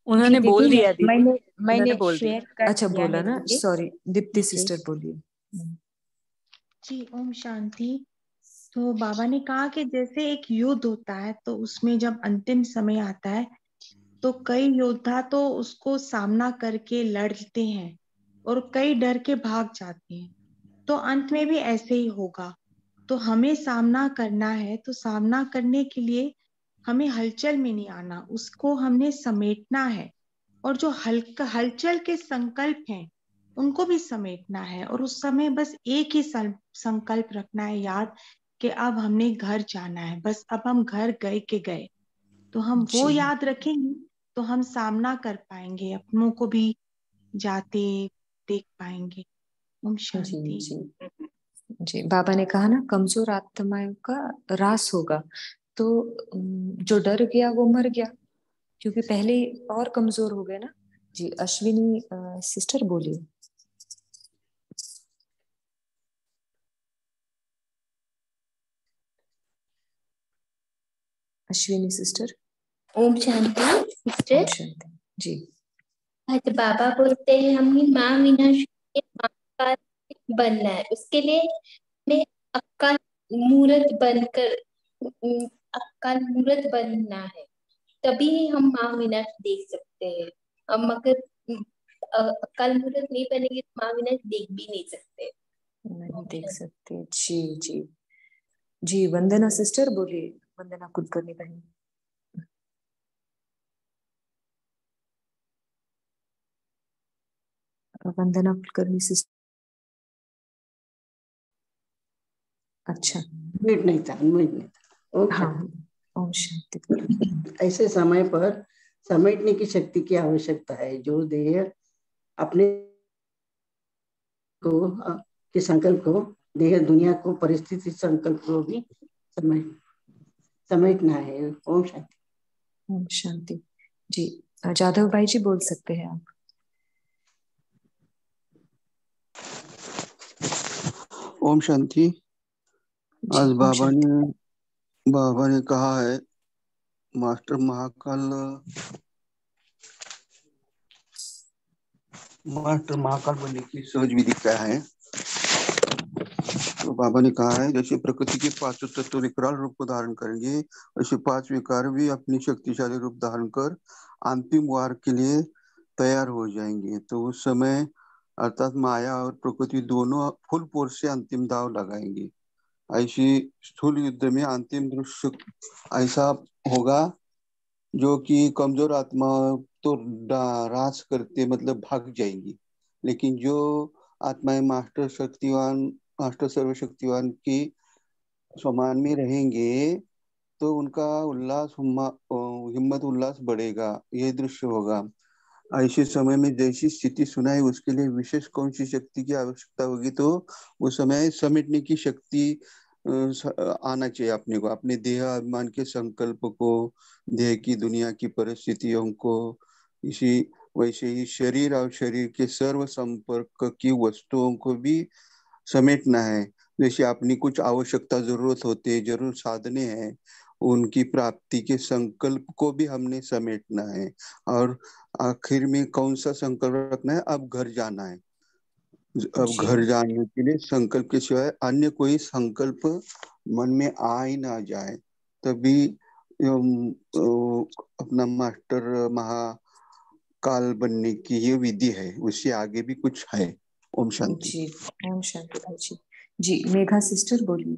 उन्होंने जी बोल दीदी, दिया दीदी, मैंने उन्होंने बोल दिया। शेयर कर अच्छा दिया बोला है ना, दीदी। सॉरी। दीप्ति जी सिस्टर बोलिए। जी ओम शांति। तो बाबा ने कहा कि जैसे एक युद्ध होता है तो उसमें जब अंतिम समय आता है तो कई योद्धा तो उसको सामना करके लड़ते हैं और कई डर के भाग जाते हैं। तो अंत में भी ऐसे ही होगा। तो हमें सामना करना है, तो सामना करने के लिए हमें हलचल में नहीं आना, उसको हमने समेटना है। और जो हलचल के संकल्प हैं उनको भी समेटना है, और उस समय बस एक ही संकल्प रखना है याद कि अब हमने घर जाना है, बस अब हम घर गए के गए। तो हम वो जी याद रखेंगे तो हम सामना कर पाएंगे, अपनों को भी जाते देख पाएंगे। ओम जी शांति। जी जी। बाबा ने कहा ना कमजोर आत्माओं का रास होगा, तो जो डर गया वो मर गया, क्योंकि पहले ही और कमजोर हो गए ना। जी अश्विनी सिस्टर बोलिए। अश्विनी सिस्टर। ओम शांति ओम सिस्टर। शांति। जी तो बाबा बोलते हैं हमें माँ विनाशिनी माँ का बनना है, उसके लिए हमें अक्कल मूर्त बनकर अक्कल मूर्त बनना है, तभी हम माँ विनाश देख सकते हैं। हम अगर अक्कल मूर्त नहीं बनेंगे तो माँ विनाश देख भी नहीं सकते। नहीं देख सकते। जी जी जी। वंदना सिस्टर बोलिए। वंदना कुलकर्णी बहन। वंदना कुलकर्णी सिस्टर। अच्छा मिट नहीं था, मिट नहीं था। ओम हाँ। शांति। ओम शांति। ऐसे समय पर समेटने की शक्ति की आवश्यकता है, जो देह अपने को के संकल्प को, देह दुनिया को, परिस्थिति संकल्प को भी समेटना है। ओम शांति। ओम शांति। जी जाधव भाई जी बोल सकते हैं आप। ओम शांति। आज ओम शांति। बाबा ने कहा है मास्टर महाकाल बनने की सहज विधि क्या है। तो बाबा ने कहा है जैसे प्रकृति के पांचों तत्व विकराल रूप को धारण करेंगे, वैसे 5 विकार भी अपनी शक्तिशाली रूप धारण कर अंतिम वार के लिए तैयार हो जाएंगे। तो उस समय अर्थात माया और प्रकृति दोनों फुल फोर्स से अंतिम दाव लगाएंगे। ऐसी स्थूल युद्ध में अंतिम दृश्य ऐसा होगा जो कि कमजोर आत्मा तो रास करते मतलब भाग जाएंगी, लेकिन जो आत्माएं मास्टर सर्वशक्तिवान की समान में रहेंगे तो उनका हिम्मत उल्लास बढ़ेगा। ये दृश्य होगा। ऐसे समय में जैसी स्थिति सुनाई उसके लिए विशेष कौन सी शक्ति की आवश्यकता होगी, तो उस समय समेटने की शक्ति आना चाहिए अपने को, अपने देह अभिमान के संकल्प को, देह की दुनिया की परिस्थितियों को, इसी वैसे ही शरीर और शरीर के सर्व संपर्क की वस्तुओं को भी समेटना है। जैसे अपनी कुछ आवश्यकता जरूरत होती है, जरूर साधने हैं, उनकी प्राप्ति के संकल्प को भी हमने समेटना है। और आखिर में कौन सा संकल्प रखना है, अब घर जाना है। अब घर जाने के लिए संकल्प के सिवाय अन्य कोई संकल्प मन में आ ही ना जाए, तभी अपना मास्टर महाकाल बनने की ये विधि है। उससे आगे भी कुछ है। ओम शांति। जी ओम शांति भाई जी। जी मेघा सिस्टर बोलिए।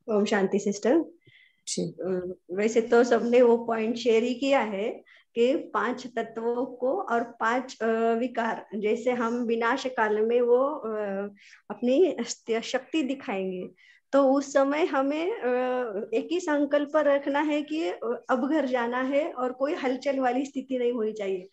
ओम शांति सिस्टर। वैसे तो सबने वो पॉइंट शेयर ही किया है कि 5 तत्वों को और 5 विकार, जैसे हम विनाश काल में वो अपनी शक्ति दिखाएंगे, तो उस समय हमें एक ही संकल्प रखना है कि अब घर जाना है और कोई हलचल वाली स्थिति नहीं होनी चाहिए।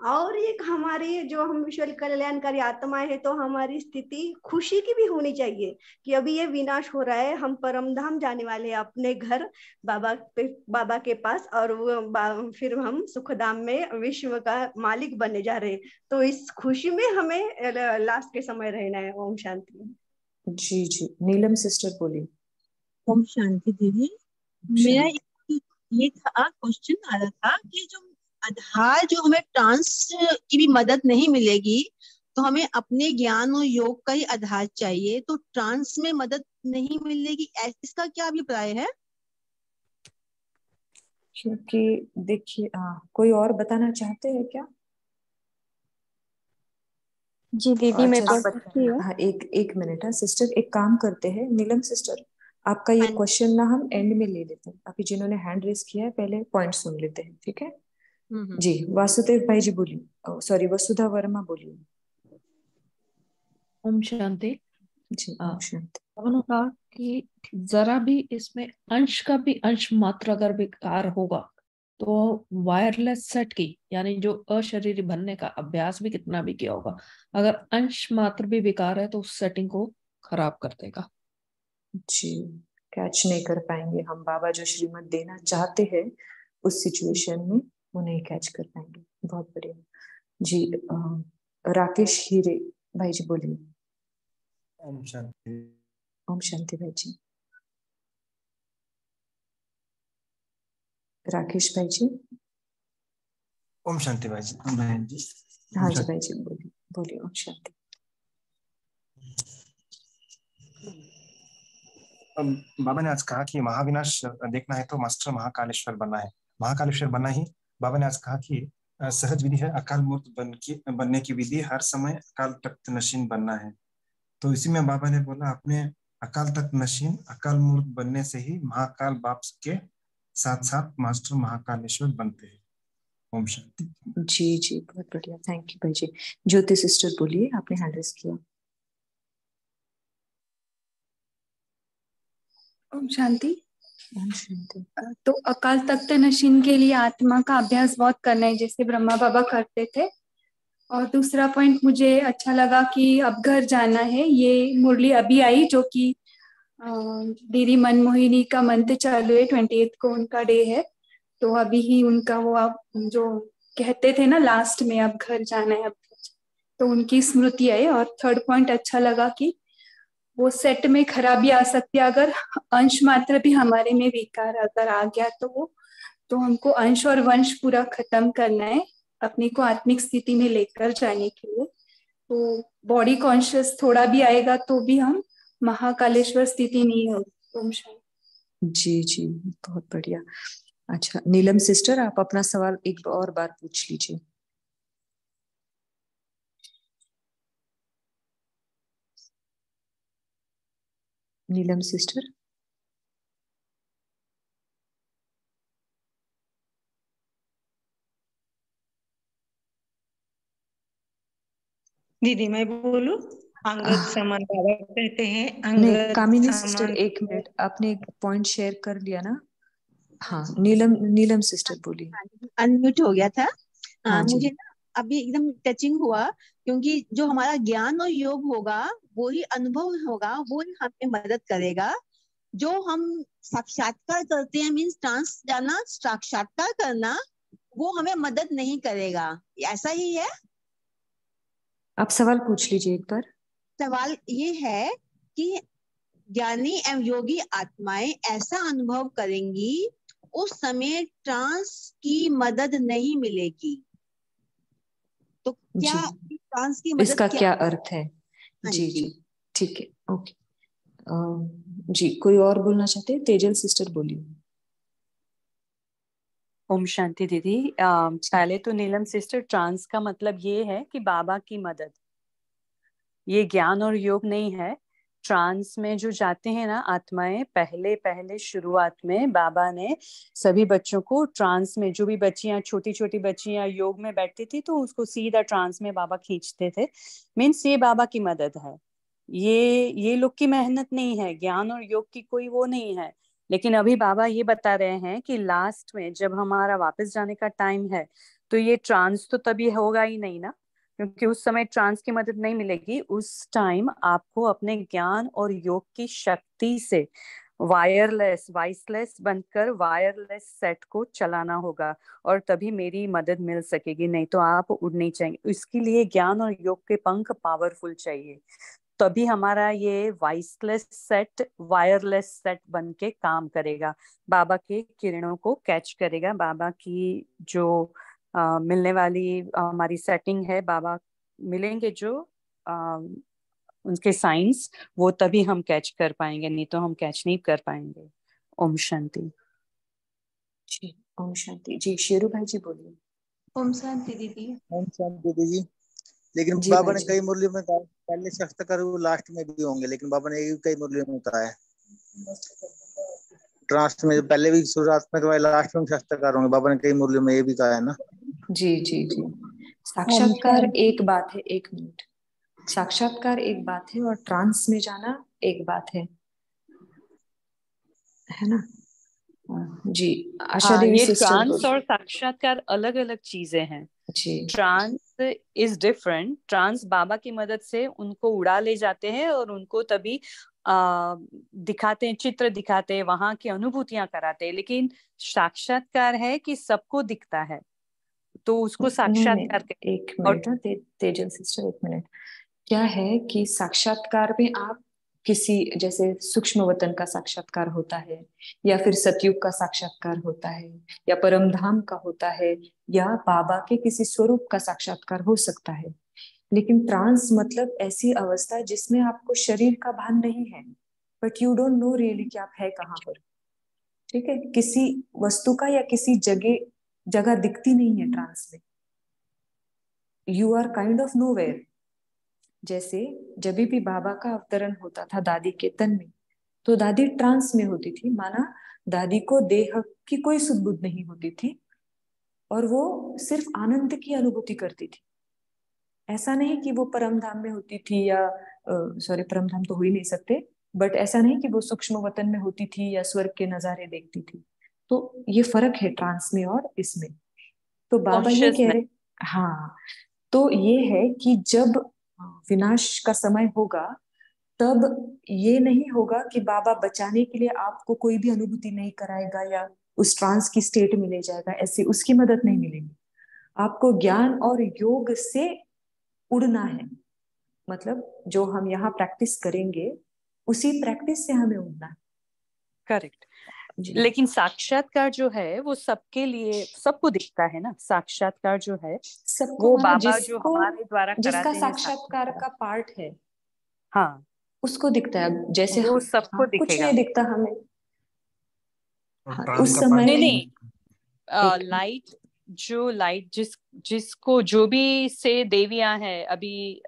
और एक हमारी जो हम विश्व कल्याणकारी आत्माएं है, तो हमारी स्थिति खुशी की भी होनी चाहिए कि अभी ये विनाश हो रहा है, हम परम धाम जाने वाले हैं, अपने घर बाबा के पास, और वो फिर हम सुखधाम में विश्व का मालिक बनने जा रहे हैं। तो इस खुशी में हमें लास्ट के समय रहना है। ओम शांति। जी जी नीलम सिस्टर बोलिए। ओम शांति दीदी। मेरा ये था क्वेश्चन आ रहा था कि जो आधार जो हमें ट्रांस की भी मदद नहीं मिलेगी, तो हमें अपने ज्ञान और योग का ही आधार चाहिए, तो ट्रांस में मदद नहीं मिलेगी, इसका क्या अभिप्राय है? क्योंकि देखिए कोई और बताना चाहते हैं क्या? जी दीदी मैं बोल सकती हूँ। हाँ एक मिनट है सिस्टर, एक काम करते हैं नीलम सिस्टर, आपका ये क्वेश्चन ना हम एंड में ले लेते हैं। अभी जिन्होंने हैंड रेस किया है पहले पॉइंट सुन लेते हैं, ठीक है? जी वासुदेव भाई जी बोलिए, सॉरी वसुधा वर्मा बोलिए। ओम शांति। जी ओम शांति। उन्होंने कहा कि जरा भी इसमें अंश का भी अंश मात्र अगर विकार होगा तो वायरलेस सेट की यानी जो अशरीरी बनने का अभ्यास भी कितना भी किया होगा, अगर अंश मात्र भी विकार है तो उस सेटिंग को खराब कर देगा। जी कैच नहीं कर पाएंगे हम, बाबा जो श्रीमत देना चाहते हैं उस सिचुएशन में वो नहीं कैच कर पाएंगे। बहुत बढ़िया जी। राकेश हीरे भाई जी बोलिए। ओम शांति। ओम शांति भाई जी। राकेश भाई जी। ओम शांति भाई जी। हाँ जी भाई जी बोलिए बोलिए। ओम शांति। बाबा ने आज कहा कि महाविनाश देखना है तो मास्टर महाकालेश्वर बनना है। महाकालेश्वर बनना ही बाबा ने आज कहा कि सहज विधि है अकाल मूर्त बनने की विधि, हर समय अकाल तख्त नशीन बनना है। तो इसी में बाबा ने बोला अपने अकाल तख्त नशीन अकाल मूर्त बनने से ही महाकाल बाप के साथ साथ मास्टर महाकालेश्वर बनते हैं। ओम शांति। जी जी बहुत बढ़िया, थैंक यू भाई जी। ज्योति सिस्टर बोलिए, आपने हैंड रेस किया। ओम शांति। ओम शांति। तो अकाल तख्त नशीन के लिए आत्मा का अभ्यास बहुत करना है, जैसे ब्रह्मा बाबा करते थे। और दूसरा पॉइंट मुझे अच्छा लगा कि अब घर जाना है, ये मुरली अभी आई जो कि दीदी मनमोहिनी का मंत्र चालू है, 28 को उनका डे है, तो अभी ही उनका वो आप जो कहते थे ना लास्ट में अब घर जाना है, अब तो उनकी स्मृति आई। और थर्ड पॉइंट अच्छा लगा कि वो सेट में खराबी आ सकती है, अगर अंश मात्र भी हमारे में विकार अगर आ गया तो हमको अंश और वंश पूरा खत्म करना है अपने को आत्मिक स्थिति में लेकर जाने के लिए। तो बॉडी कॉन्शियस थोड़ा भी आएगा तो भी हम महाकालेश्वर स्थिति नहीं होगी। ओम शांति। जी जी, बहुत बढ़िया। अच्छा नीलम सिस्टर, आप अपना सवाल एक और बार पूछ लीजिए। नीलम सिस्टर। दीदी मैं बोलूं? अंगद समान बाबा कहते हैं, नहीं अंगद कामिनी सिस्टर, समान। एक मिनट, आपने एक पॉइंट शेयर कर लिया ना। हाँ नीलम सिस्टर बोलिए। अनम्यूट हो गया था। हाँ जी। मुझे ना अभी एकदम टचिंग हुआ, क्योंकि जो हमारा ज्ञान और योग होगा वो ही अनुभव होगा, वो ही हमें मदद करेगा। जो हम साक्षात्कार करते हैं, मीन्स ट्रांस जाना, साक्षात्कार करना, वो हमें मदद नहीं करेगा। ऐसा ही है। आप सवाल पूछ लीजिए एक बार। सवाल ये है कि ज्ञानी एवं योगी आत्माएं ऐसा अनुभव करेंगी, उस समय ट्रांस की मदद नहीं मिलेगी। तो क्या ट्रांस की मदद इसका क्या अर्थ है? जी जी ठीक है, ओके। जी कोई और बोलना चाहते हैं? तेजल सिस्टर बोलिए। ओम शांति दीदी। पहले तो नीलम सिस्टर, ट्रांस का मतलब ये है कि बाबा की मदद, ये ज्ञान और योग नहीं है। ट्रांस में जो जाते हैं ना आत्माएं, पहले पहले शुरुआत में बाबा ने सभी बच्चों को ट्रांस में, जो भी बच्चियां, छोटी छोटी बच्चियां योग में बैठती थी तो उसको सीधा ट्रांस में बाबा खींचते थे। मीन्स ये बाबा की मदद है, ये लोग की मेहनत नहीं है, ज्ञान और योग की कोई वो नहीं है। लेकिन अभी बाबा ये बता रहे हैं कि लास्ट में जब हमारा वापस जाने का टाइम है तो ये ट्रांस तो तभी होगा ही नहीं ना, क्योंकि उस समय ट्रांस की मदद नहीं मिलेगी। उस टाइम आपको अपने ज्ञान और योग की शक्ति से वायरलेस, वॉइसलेस बनकर वायरलेस सेट को चलाना होगा, और तभी मेरी मदद मिल सकेगी, नहीं तो आप उड़ नहीं जाएंगे। इसके लिए ज्ञान और योग के पंख पावरफुल चाहिए, तभी हमारा ये वॉइसलेस सेट वायरलेस सेट बन के काम करेगा, बाबा के किरणों को कैच करेगा, बाबा की जो मिलने वाली हमारी सेटिंग है, बाबा मिलेंगे जो उनके साइंस, वो तभी हम कैच कर पाएंगे, नहीं तो हम कैच नहीं कर पाएंगे। ओम शांति। जी ओम शांति। जी शेरू भाई जी बोलिए। ओम शांति दीदी। ओम शांति दीदी। लेकिन जी बाबा भाई ने जी। कई मुरलियों में कहा पहले साक्षात्कार वो लास्ट में भी होंगे, लेकिन बाबा ने कई मुरलियों में कहा है ट्रांस में पहले भी शुरुआत में तो लास्ट में साक्षात्कार होंगे, बाबा ने कई मुरलियों में ये भी कहा है ना। जी जी जी, साक्षात्कार एक बात है, एक मिनट, साक्षात्कार एक बात है और ट्रांस में जाना एक बात है ना। जी आशा देवी ये सिस्टर ट्रांस और साक्षात्कार अलग अलग चीजें हैं। Trance is different. ट्रांस बाबा की मदद से उनको उड़ा ले जाते हैं और उनको तभी दिखाते हैं, चित्र दिखाते हैं, वहां की अनुभूतियां कराते हैं। लेकिन साक्षात्कार है कि सबको दिखता है तो उसको साक्षात्कार नहीं, एक मिनट तेजल सिस्टर, एक मिनट। क्या है कि साक्षात्कार में आप किसी, जैसे सूक्ष्म वतन का साक्षात्कार होता है, या फिर सतयुग का साक्षात्कार होता है, या परम धाम का होता है, या बाबा के किसी स्वरूप का साक्षात्कार हो सकता है। लेकिन ट्रांस मतलब ऐसी अवस्था जिसमें आपको शरीर का भान नहीं है, but you don't know really कि आप है कहाँ पर। ठीक है, किसी वस्तु का या किसी जगह दिखती नहीं है ट्रांस में। You are kind of nowhere. जैसे जब भी बाबा का अवतरण होता था दादी के तन में, तो दादी ट्रांस में होती थी, माना दादी को देह की कोई सुध बुध नहीं होती थी और वो सिर्फ आनंद की अनुभूति करती थी। ऐसा नहीं कि वो परम धाम में होती थी, या सॉरी परम धाम तो हो ही नहीं सकते, बट ऐसा नहीं कि वो सूक्ष्म वतन में होती थी या स्वर्ग के नजारे देखती थी। तो ये फर्क है ट्रांस में और इसमें। तो बाबा ये कह रहे, हाँ, तो ये है कि जब विनाश का समय होगा तब ये नहीं होगा कि बाबा बचाने के लिए आपको कोई भी अनुभूति नहीं कराएगा या उस ट्रांस की स्टेट में ले जाएगा, ऐसी उसकी मदद नहीं मिलेगी। आपको ज्ञान और योग से उड़ना है, मतलब जो हम यहाँ प्रैक्टिस करेंगे उसी प्रैक्टिस से हमें उड़ना है। करेक्ट। लेकिन साक्षात्कार जो है वो सबके लिए, सबको दिखता है ना। साक्षात्कार जो है वो बाबा जो हमारे द्वारा जिसका कराते हैं साक्षात्कार का पार्ट है, हाँ, उसको दिखता है। जैसे वो सबको कुछ दिखेगा। नहीं दिखता हमें। ट्रांस उस का समय नहीं, लाइट जो लाइट जिसको जो भी से देवियां है, अभी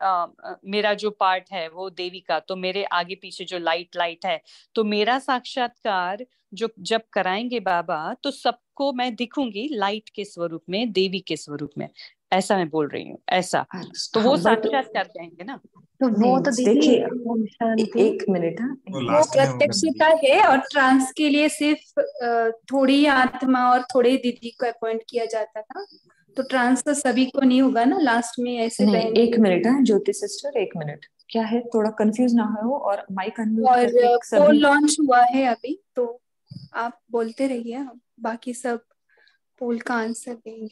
मेरा जो पार्ट है वो देवी का, तो मेरे आगे पीछे जो लाइट है, तो मेरा साक्षात्कार जो जब कराएंगे बाबा तो सबको मैं दिखूंगी लाइट के स्वरूप में, देवी के स्वरूप में। ऐसा मैं बोल रही हूँ, ऐसा। तो वो साक्षात्कार कहेंगे ना। तो वो तो देखिए, शांति, एक मिनट, वो प्रत्यक्षता है। और ट्रांस के लिए सिर्फ थोड़ी आत्मा और थोड़े दीदी को अपॉइंट किया जाता था, तो ट्रांस तो सभी को नहीं होगा ना लास्ट में ऐसे नहीं। बहन। एक मिनट है ज्योति सिस्टर, एक मिनट, क्या है थोड़ा कंफ्यूज ना हो, और माइक अनम्यूट और करके पोल सभी। लॉन्च हुआ है अभी, तो आप बोलते रहिए, बाकी सब पोल का आंसर देंगे।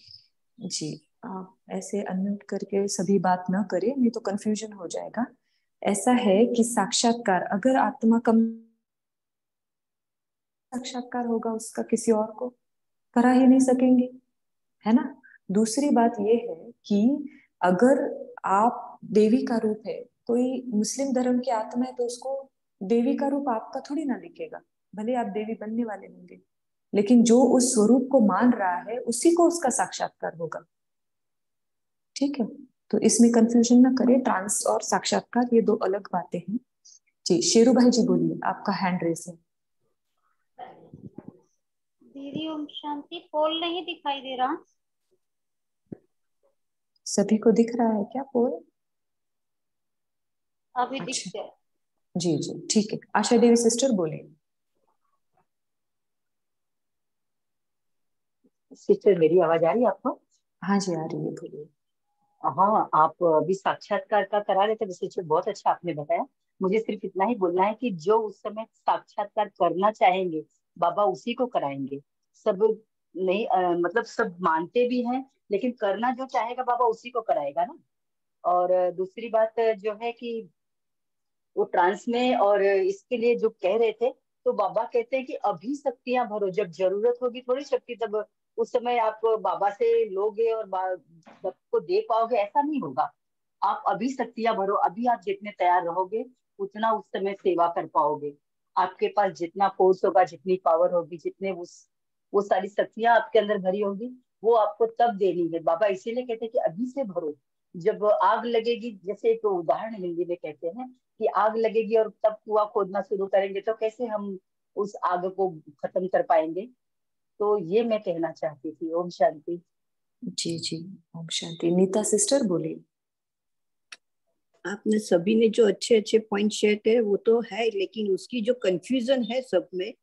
जी, आप ऐसे अनम्यूट करके सभी बात ना करें, नहीं तो कंफ्यूजन हो जाएगा। ऐसा है कि साक्षात्कार, अगर आत्मा कम साक्षात्कार होगा उसका, किसी और को करा ही नहीं सकेंगे, है ना। दूसरी बात ये है कि अगर आप देवी का रूप है, कोई मुस्लिम धर्म की आत्मा है, तो उसको देवी का रूप आपका थोड़ी ना दिखेगा, भले आप देवी बनने वाले होंगे, लेकिन जो उस स्वरूप को मान रहा है उसी को उसका साक्षात्कार होगा। ठीक है, तो इसमें कंफ्यूजन ना करें, ट्रांस और साक्षात्कार ये दो अलग बातें हैं। जी, शेरू भाई जी बोलिए, आपका हैंड रेस है। दीदी ओम शांति, पोल नहीं दिखाई दे रहा। सभी को दिख रहा है क्या पोल? अभी दिख गया। जी जी, ठीक है। आशा देवी सिस्टर बोलिए। सिस्टर मेरी आवाज आ रही है आपको? हाँ जी, आ रही है, बोलिए। हाँ, आप अभी साक्षात्कार का करा रहे थे सिस्टर, बहुत अच्छा आपने बताया। मुझे सिर्फ इतना ही बोलना है कि जो उस समय साक्षात्कार करना चाहेंगे बाबा उसी को कराएंगे। सब नहीं मतलब सब मानते भी हैं, लेकिन करना जो चाहेगा बाबा उसी को कराएगा ना। और दूसरी बात जो है कि वो ट्रांस में और इसके लिए जो कह रहे थे, तो बाबा कहते हैं कि अभी शक्तियां भरो, जब जरूरत होगी थोड़ी शक्ति, तब उस समय आप बाबा से लोगे और सबको दे पाओगे, ऐसा नहीं होगा। आप अभी शक्तियां भरो, अभी आप जितने तैयार रहोगे उतना उस समय सेवा कर पाओगे। आपके पास जितना फोर्स होगा, जितनी पावर होगी, जितने वो सारी शक्तियां आपके अंदर भरी होगी, वो आपको तब देनी है। बाबा इसीलिए कहते हैं कि अभी से भरो। जब आग लगेगी, जैसे एक उदाहरण हिंदी में कहते हैं कि आग लगेगी और तब कुआं खोदना शुरू करेंगे, तो कैसे हम उस आग को खत्म कर पाएंगे। तो ये मैं कहना चाहती थी। ओम शांति। जी जी, ओम शांति। नीता सिस्टर बोलिए। आपने सभी ने जो अच्छे अच्छे पॉइंट शेयर करे वो तो है, लेकिन उसकी जो कंफ्यूजन है सब में,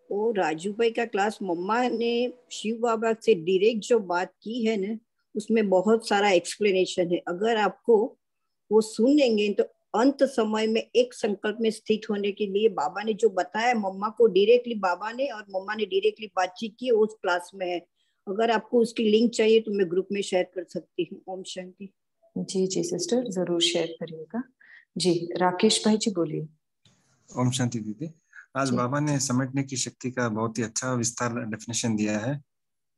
वो राजू भाई का क्लास मम्मा ने शिव बाबा से डायरेक्ट जो बात की है ना, उसमें बहुत सारा एक्सप्लेनेशन है। अगर आपको वो सुन लेंगे तो अंत समय में एक संकल्प में स्थित होने के लिए बाबा ने जो बताया, मम्मा को डायरेक्टली बाबा ने और मम्मा ने डायरेक्टली बातचीत की, उस क्लास में है। अगर आपको उसकी लिंक चाहिए तो मैं ग्रुप में शेयर कर सकती हूँ। ओम शांति। जी जी सिस्टर, जरूर शेयर करिएगा। जी, राकेश भाई जी बोलिए। ओम शांति दीदी। आज बाबा ने समेटने की शक्ति का बहुत ही अच्छा विस्तार डेफिनेशन दिया है।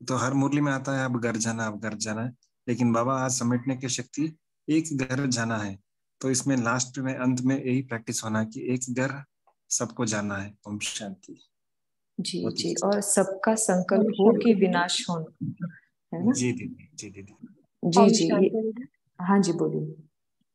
तो हर मुरली में आता है अब घर जाना, अब घर जाना है, लेकिन बाबा आज समेटने की शक्ति एक घर जाना है। तो इसमें लास्ट में अंत में यही प्रैक्टिस होना कि एक घर सबको जाना है। ओम शांति। जी जी, और सबका संकल्प हो कि विनाश हो, है ना। जी दीदी, जी दीदी। जी जी, हाँ जी बोलिए।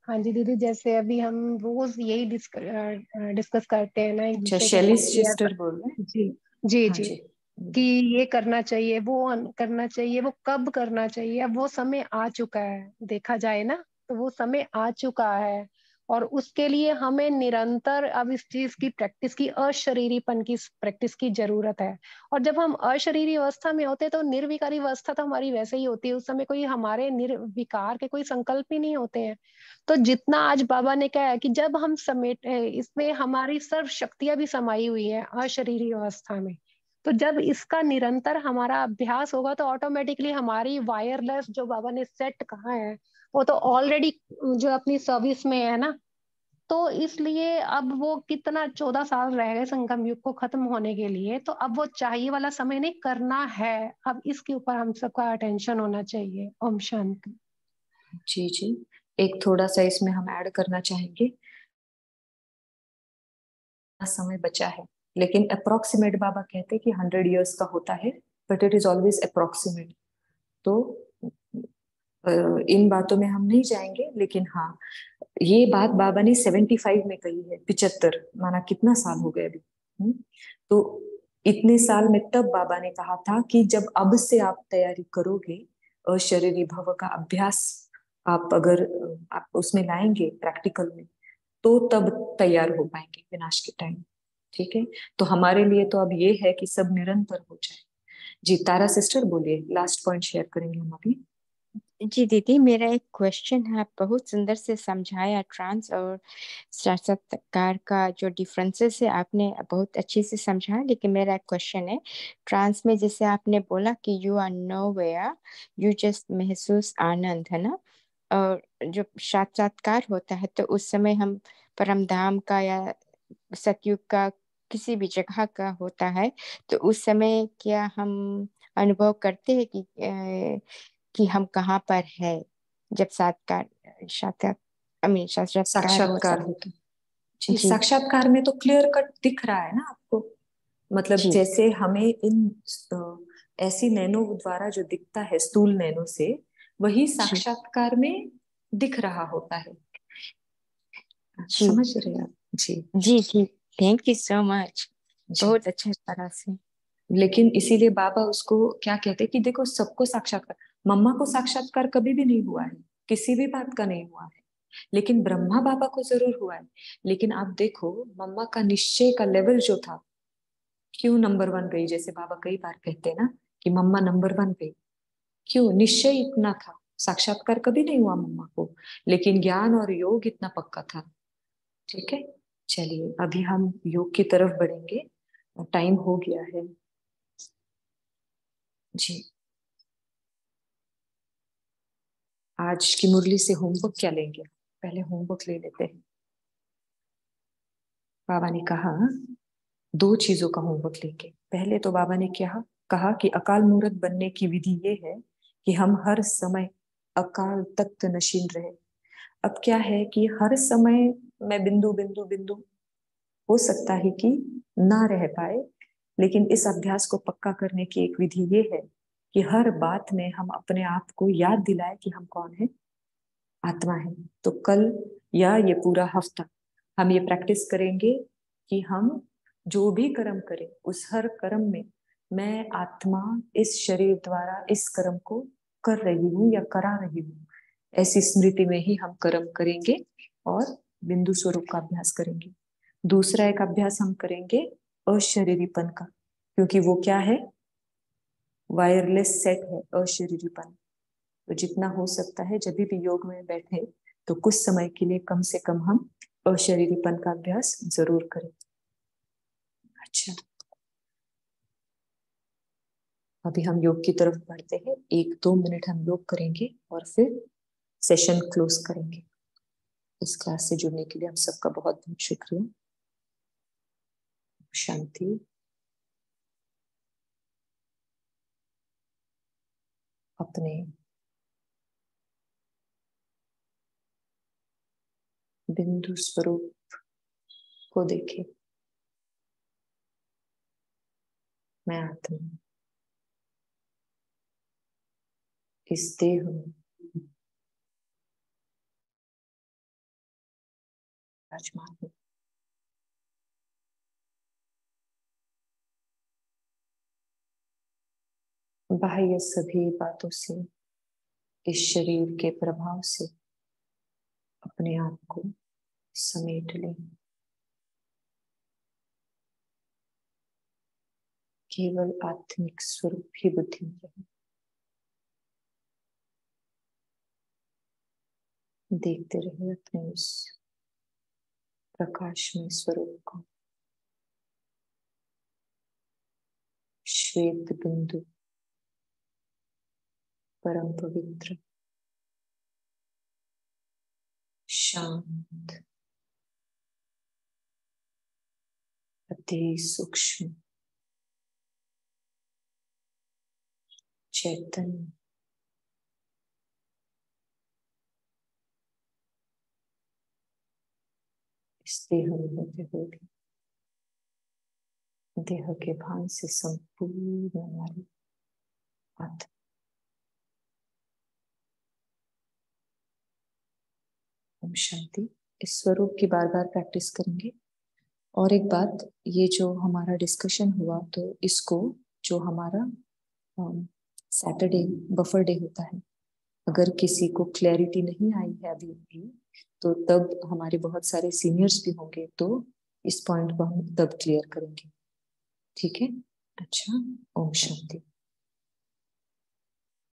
हाँ जी दीदी, जैसे अभी हम रोज यही डिस्कस करते हैं ना एक अच्छा, दूसरे शैली के सिस्टर बोल रहे हैं। जी जी हाँ जी, जी। कि ये करना चाहिए, वो करना चाहिए, वो कब करना चाहिए। अब वो समय आ चुका है, देखा जाए ना तो वो समय आ चुका है, और उसके लिए हमें निरंतर अब इस चीज की प्रैक्टिस की, अशरीरीपन की प्रैक्टिस की जरूरत है। और जब हम अशरीरी अवस्था में होते हैं तो निर्विकारी अवस्था तो हमारी वैसे ही होती है, उस समय कोई हमारे निर्विकार के कोई संकल्प ही नहीं होते हैं। तो जितना आज बाबा ने कहा है कि जब हम समेट, इसमें हमारी सर्व शक्तियां भी समाई हुई है अशरीरी अवस्था में, तो जब इसका निरंतर हमारा अभ्यास होगा तो ऑटोमेटिकली हमारी वायरलेस जो बाबा ने सेट कहा है वो तो ऑलरेडी जो अपनी सर्विस में है ना, तो इसलिए अब वो कितना 14 साल रह गए संगम युग को खत्म होने के लिए, तो अब वो चाहिए वाला समय नहीं, करना है। अब इसके ऊपर हम सबका अटेंशन होना चाहिए। ओम शांति। जी जी, एक थोड़ा सा इसमें हम ऐड करना चाहेंगे। समय बचा है, लेकिन अप्रोक्सीमेट बाबा कहते हैं कि 100 इयर्स का होता है, but it is always approximate. तो इन बातों में हम नहीं जाएंगे, लेकिन हाँ, ये बात बाबा ने 75 में कही है। 75 माना कितना साल हो गए अभी। तो इतने साल में तब बाबा ने कहा था कि जब अब से आप तैयारी करोगे, अशरीरी भव का अभ्यास आप अगर आप उसमें लाएंगे प्रैक्टिकल में, तो तब तैयार हो पाएंगे विनाश के टाइम। ठीक है, तो हमारे लिए तो अब ये है कि सब निरंतर हो जाए। जी तारा सिस्टर बोलिए, लास्ट पॉइंट शेयर करेंगे हम अभी। जी दीदी, मेरा एक क्वेश्चन है। आप बहुत सुंदर से समझाया ट्रांस और साक्षात्कार का जो डिफरेंसेस है, आपने बहुत अच्छे से समझाया। लेकिन मेरा एक क्वेश्चन है, ट्रांस में जैसे आपने बोला कि you are nowhere, you just महसूस आनंद, है ना। और जो साक्षात्कार होता है तो उस समय हम परम धाम का या सतयुग का किसी भी जगह का होता है, तो उस समय क्या हम अनुभव करते हैं कि हम कहाँ पर है जब साक्षात्कार होता है? जी, जी साक्षात्कार में तो क्लियर कट दिख रहा है ना आपको। मतलब जी जैसे हमें इन ऐसी नैनो द्वारा जो दिखता है स्थूल नैनो से, वही साक्षात्कार में दिख रहा होता है। जी समझ रहे हैं आप? जी जी जी, थैंक यू सो मच, बहुत अच्छे तरह से। लेकिन इसीलिए बाबा उसको क्या कहते हैं कि देखो, सबको साक्षात्कार, मम्मा को साक्षात्कार कभी भी नहीं हुआ है, किसी भी बात का नहीं हुआ है, लेकिन ब्रह्मा बाबा को जरूर हुआ है। लेकिन आप देखो, मम्मा का निश्चय का लेवल जो था, क्यों नंबर 1 गई, जैसे बाबा कई बार कहते हैं ना कि मम्मा नंबर 1 पे, क्यों? निश्चय इतना था, साक्षात्कार कभी नहीं हुआ मम्मा को, लेकिन ज्ञान और योग इतना पक्का था। ठीक है, चलिए अभी हम योग की तरफ बढ़ेंगे, टाइम हो गया है। जी, आज की मुरली से होमवर्क क्या लेंगे? पहले होमवर्क ले लेते हैं। बाबा ने कहा 2 चीजों का होमवर्क लेंगे। पहले तो बाबा ने क्या कहा कि अकाल मूर्त बनने की विधि ये है कि हम हर समय अकाल तख्त नशीन रहे। अब क्या है कि हर समय मैं बिंदु बिंदु बिंदु हो सकता है कि ना रह पाए, लेकिन इस अभ्यास को पक्का करने की एक विधि ये है कि हर बात में हम अपने आप को याद दिलाए कि हम कौन है, आत्मा है। तो कल या ये पूरा हफ्ता हम ये प्रैक्टिस करेंगे कि हम जो भी कर्म करें, उस हर कर्म में मैं आत्मा इस शरीर द्वारा इस कर्म को कर रही हूँ या करा रही हूँ, ऐसी स्मृति में ही हम कर्म करेंगे और बिंदु स्वरूप का अभ्यास करेंगे। दूसरा एक अभ्यास हम करेंगे अशरीरीपन का, क्योंकि वो क्या है, वायरलेस सेट है अशरीरीपन। तो जितना हो सकता है जब भी योग में बैठे तो कुछ समय के लिए कम से कम हम अशरीरीपन का अभ्यास जरूर करें। अच्छा, अभी हम योग की तरफ बढ़ते हैं। 1-2 मिनट हम योग करेंगे और फिर सेशन क्लोज करेंगे। इस क्लास से जुड़ने के लिए हम सबका बहुत बहुत शुक्रिया। शांति। अपने बिंदु स्वरूप को देखें। मैं आत्मा इस देह में विराजमान हूं। बाह्य सभी बातों से, इस शरीर के प्रभाव से अपने आप को समेट लें। केवल आत्मिक स्वरूप ही बुद्धि में रहे। देखते रहे अपने उस प्रकाशमय स्वरूप को। श्वेत बिंदु, परम पवित्र, शांत, अति सूक्ष्म चैतन्य इस देह में होते हुए देह के भान से संपूर्ण हमारी आत्मा ओम शांति। इस स्वरूप की बार बार प्रैक्टिस करेंगे। और एक बात, ये जो हमारा डिस्कशन हुआ तो इसको जो हमारा सैटरडे बफर डे होता है, अगर किसी को क्लैरिटी नहीं आई है अभी भी, तो तब हमारे बहुत सारे सीनियर्स भी होंगे तो इस पॉइंट को हम तब क्लियर करेंगे। ठीक है? अच्छा, ओम शांति।